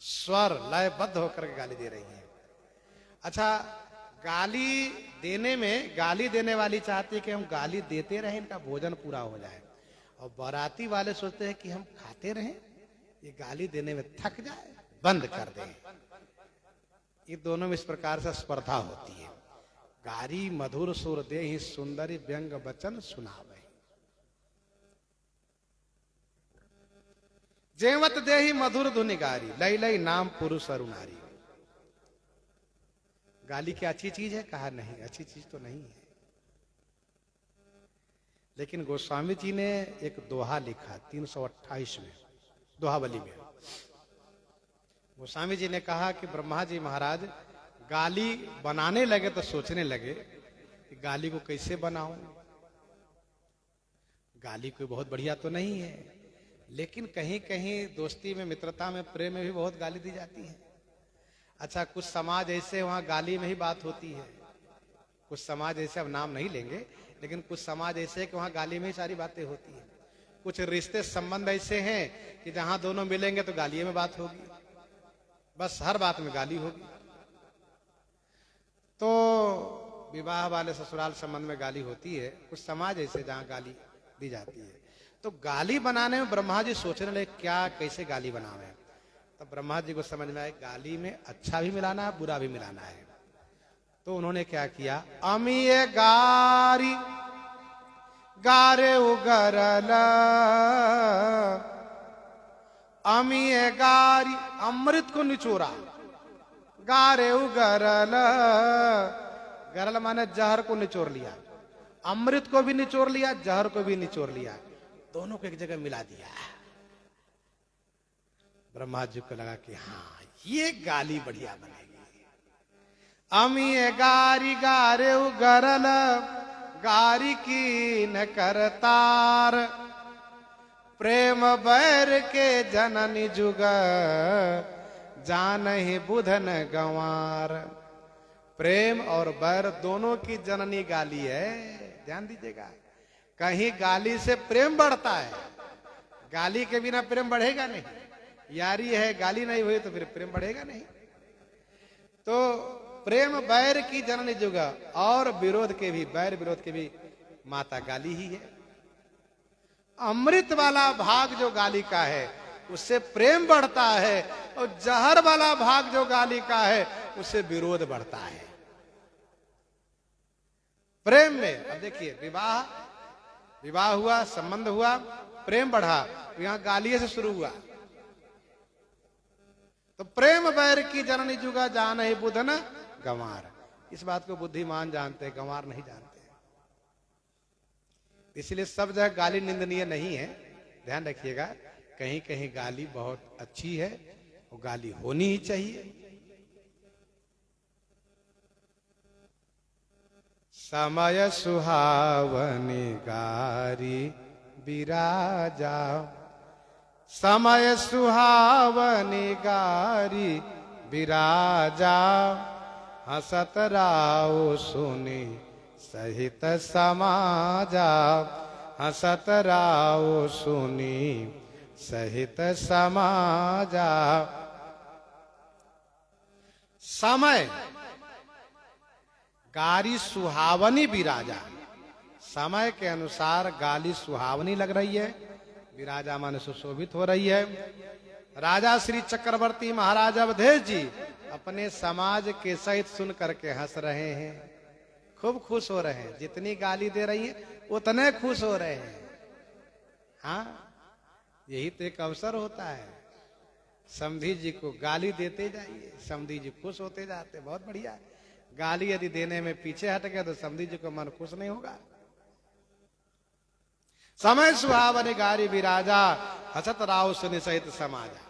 स्वर लयबद्ध होकर के गाली दे रही है। अच्छा, गाली देने में गाली देने वाली चाहती है कि हम गाली देते रहें, इनका भोजन पूरा हो जाए, और बाराती वाले सोचते हैं कि हम खाते रहें, ये गाली देने में थक जाए, बंद कर दें। ये दोनों में इस प्रकार से स्पर्धा होती है। गारी मधुर सुर देहि सुंदरी व्यंग वचन सुनावे, जेवत देहि मधुर धुनि गारी, लई लई नाम पुरुष अरु नारी। गाली क्या अच्छी चीज है? कहा नहीं, अच्छी चीज तो नहीं है। लेकिन गोस्वामी जी ने एक दोहा लिखा 328 में, दोहावली में। गोस्वामी जी ने कहा कि ब्रह्मा जी महाराज गाली बनाने लगे तो सोचने लगे कि गाली को कैसे बनाऊं। गाली कोई बहुत बढ़िया तो नहीं है, लेकिन कहीं कहीं दोस्ती में, मित्रता में, प्रेम में भी बहुत गाली दी जाती है। अच्छा, कुछ समाज ऐसे वहां गाली में ही बात होती है, कुछ समाज ऐसे, अब नाम नहीं लेंगे, लेकिन कुछ समाज ऐसे कि वहां गाली में ही सारी बातें होती है। कुछ रिश्ते संबंध ऐसे हैं कि जहां दोनों मिलेंगे तो गालिये में बात होगी, बस हर बात में गाली होगी। तो विवाह वाले ससुराल संबंध में गाली होती है, कुछ समाज ऐसे जहां गाली दी जाती है। तो गाली बनाने में ब्रह्मा जी सोचने लगे क्या, कैसे गाली बनावे। तो ब्रह्मा जी को समझ में आया गाली में अच्छा भी मिलाना है, बुरा भी मिलाना है। तो उन्होंने क्या किया, अमीय गारी गारे उगरल, अमीय गारी, अमृत को निचोरा, गारे उगरल, गरल माने जहर को निचोड़ लिया, अमृत को भी निचोड़ लिया, जहर को भी निचोड़ लिया, दोनों को एक जगह मिला दिया। ब्रह्मा जी को लगा कि हाँ, ये गाली बढ़िया बनेगी। अमीय गारी गारे उगरल, गारी की न करतार, प्रेम बैर के जननी जुग, जान ही बुधन गंवार। प्रेम और बैर दोनों की जननी गाली है, ध्यान दीजिएगा। कहीं गाली से प्रेम बढ़ता है, गाली के बिना प्रेम बढ़ेगा नहीं। यारी है, गाली नहीं हुई तो फिर प्रेम बढ़ेगा नहीं। तो प्रेम बैर की जननी जुग, और विरोध के भी, बैर विरोध के भी माता गाली ही है। अमृत वाला भाग जो गाली का है उससे प्रेम बढ़ता है, और जहर वाला भाग जो गाली का है उससे विरोध बढ़ता है। प्रेम में, अब देखिए, विवाह हुआ, संबंध हुआ, प्रेम बढ़ा, तो यहां गालिये से शुरू हुआ। तो प्रेम बैर की जननी जुगा, जान ही बुधन गंवार। इस बात को बुद्धिमान जानते हैं, गंवार नहीं जानते। इसलिए सब जगह गाली निंदनीय नहीं है, ध्यान रखिएगा। कहीं कहीं गाली बहुत अच्छी है, वो गाली होनी ही चाहिए। समय सुहावनी गारी विराजा, समय सुहावनी गारी विराजा, हसत राव सुनी सहित समाजा, हसत राव सुनी सहित समाजा। समय गारी सुहावनी विराजा, समय के अनुसार गाली सुहावनी लग रही है, विराजा माने सुशोभित हो रही है। राजा श्री चक्रवर्ती महाराज अवधेश जी अपने समाज के सहित सुन करके हंस रहे हैं, खूब खुश हो रहे हैं। जितनी गाली दे रही है उतने खुश हो रहे हैं। हाँ, यही तो एक अवसर होता है। समधी जी को गाली देते जाइए, समधी जी खुश होते जाते, बहुत बढ़िया है। गाली यदि देने में पीछे हट गया तो समधी जी को मन खुश नहीं होगा। समय सुहावनी गारी विराजा, हसत राव सुनि सहित समाजा।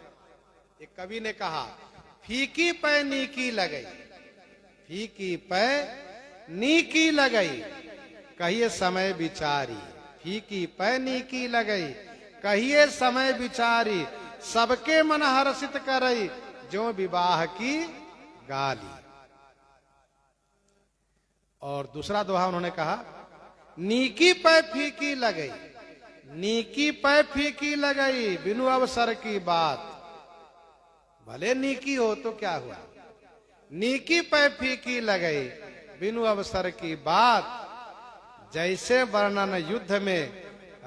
एक कवि ने कहा, फीकी पै नीकी लगई, फीकी पै नीकी लगई, कहिए समय बिचारी, फीकी पै नीकी लगई, कहिए समय बिचारी, सबके मन हर्षित करई, जो विवाह की गाली। और दूसरा दोहा उन्होंने कहा, नीकी पै फीकी लगई, नीकी पै फीकी लगई, बिनु अवसर की बात। भले नीकी हो तो क्या हुआ, नीकी पै फीकी लगई, बिनु अवसर की बात। जैसे वर्णन युद्ध में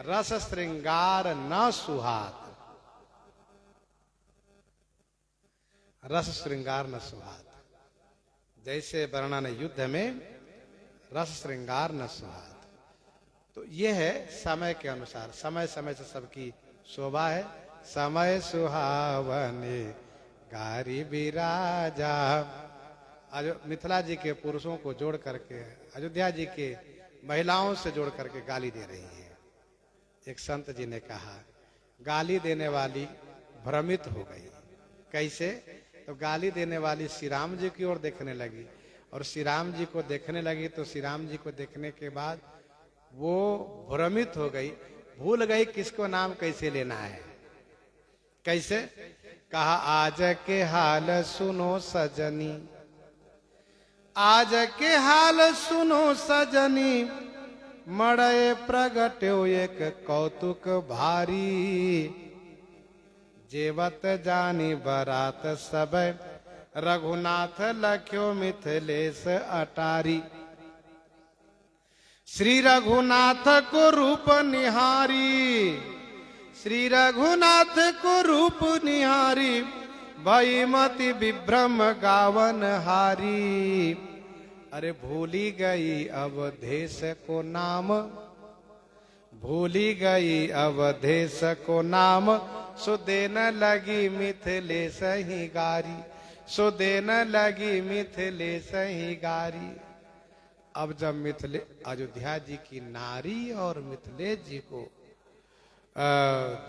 रस श्रृंगार न सुहात, रस श्रृंगार न सुहात। जैसे वर्णन युद्ध में रस श्रृंगार न सुहात। तो यह है समय के अनुसार, समय समय से सबकी शोभा है। समय सुहावने गारी विराजा। मिथिला जी के पुरुषों को जोड़ करके अयोध्या जी के महिलाओं से जोड़ करके गाली दे रही है। एक संत जी ने कहा, गाली देने वाली भ्रमित हो गई। कैसे? तो गाली देने वाली श्री राम जी की ओर देखने लगी, और श्री राम जी को देखने लगी तो श्री राम जी को देखने के बाद वो भ्रमित हो गई, भूल गई किसको नाम कैसे लेना है। कैसे? कहा, आज के हाल सुनो सजनी, आज के हाल सुनो सजनी, मड़े प्रगट्यो एक कौतुक भारी, जेवत जानी बरात सब, रघुनाथ लख्यो मिथिलेश अटारी। श्री रघुनाथ को रूप निहारी, श्री रघुनाथ को रूप निहारी, भई मति विभ्रम गावन हारी। अरे भूली गई अवधेश को नाम, भूली गई अवधेश को नाम, सुदेन लगी मिथिलेश ही गारी, सुदेन लगी मिथिलेश ही गारी। अब जब अयोध्या जी की नारी और मिथिलेश जी को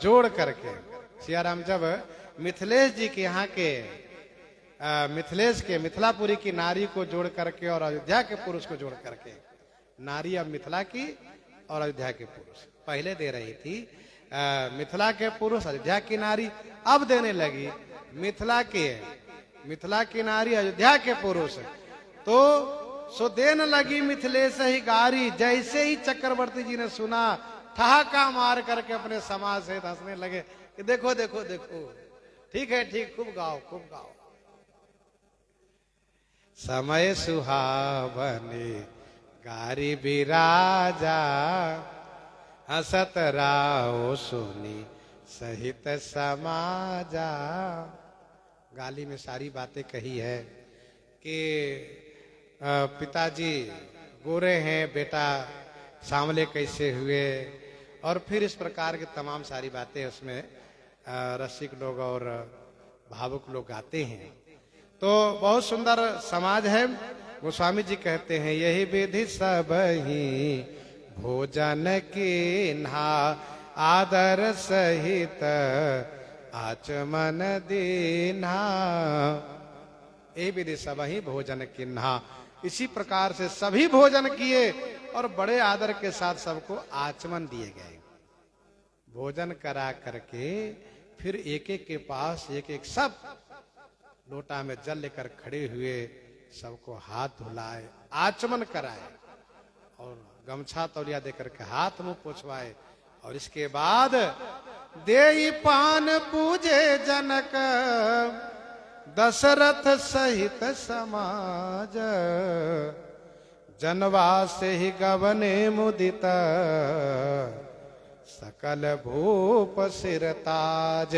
जोड़ करके सियाराम जब मिथिलेश जी के यहाँ के मिथिलेश के मिथिलापुरी की नारी को जोड़ करके और अयोध्या के पुरुष को जोड़ करके, नारी अब मिथिला की और अयोध्या के पुरुष पहले दे रही थी, मिथिला के पुरुष अयोध्या की नारी, अब देने लगी मिथिला की नारी अयोध्या के पुरुष। तो सो देन लगी मिथिलेश ही गारी। जैसे ही चक्रवर्ती जी ने सुना, ठहाका मार करके अपने समाज से हंसने लगे कि देखो देखो देखो, ठीक है ठीक, खूब गाओ खूब गाओ। समय सुहावने गारी विराजा, हसत राव सुनी सहित समाजा। गाली में सारी बातें कही है कि पिताजी गोरे हैं, बेटा सांवले कैसे हुए, और फिर इस प्रकार की तमाम सारी बातें उसमें रसिक लोग और भावुक लोग गाते हैं। तो बहुत सुंदर समाज है। गोस्वामी जी कहते हैं, यही विधि सब ही भोजन की ना, आदर सहित आचमन दीना। ये विधि सब ही भोजन किन्हा। इसी प्रकार से सभी भोजन किए और बड़े आदर के साथ सबको आचमन दिए गए। भोजन करा करके फिर एक एक के पास एक एक सब लोटा में जल लेकर खड़े हुए, सबको हाथ धुलाए, आचमन कराए और गमछा तौलिया देकर के हाथ मुंह पोंछवाए। और इसके बाद देई पान पूजे जनक दशरथ सहित समाज, जनवास ही गवने मुदित सकल भूप सिरताज,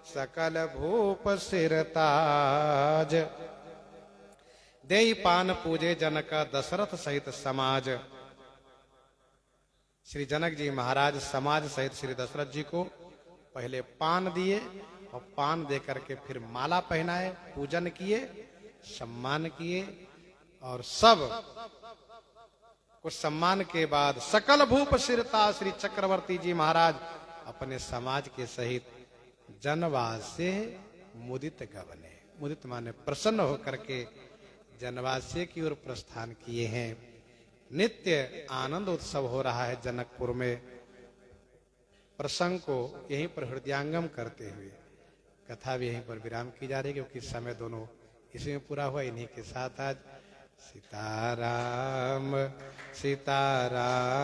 सकल भूप सिरताज। देई पान पूजे जनक दशरथ सहित समाज। श्री जनक जी महाराज समाज सहित श्री दशरथ जी को पहले पान दिए और पान दे करके फिर माला पहनाए, पूजन किए, सम्मान किए और सब कुछ सम्मान के बाद सकल भूप सिरता श्री चक्रवर्ती जी महाराज अपने समाज के सहित जनवास से मुदित गवने, मुदित माने प्रसन्न होकर के जनवास्य की ओर प्रस्थान किए हैं। नित्य आनंद उत्सव हो रहा है जनकपुर में। प्रसंग को यहीं पर हृदयांगम करते हुए कथा भी यहीं पर विराम की जा रही है, क्योंकि समय दोनों इसी में पूरा हुआ। इन्हीं के साथ आज सीताराम सीताराम।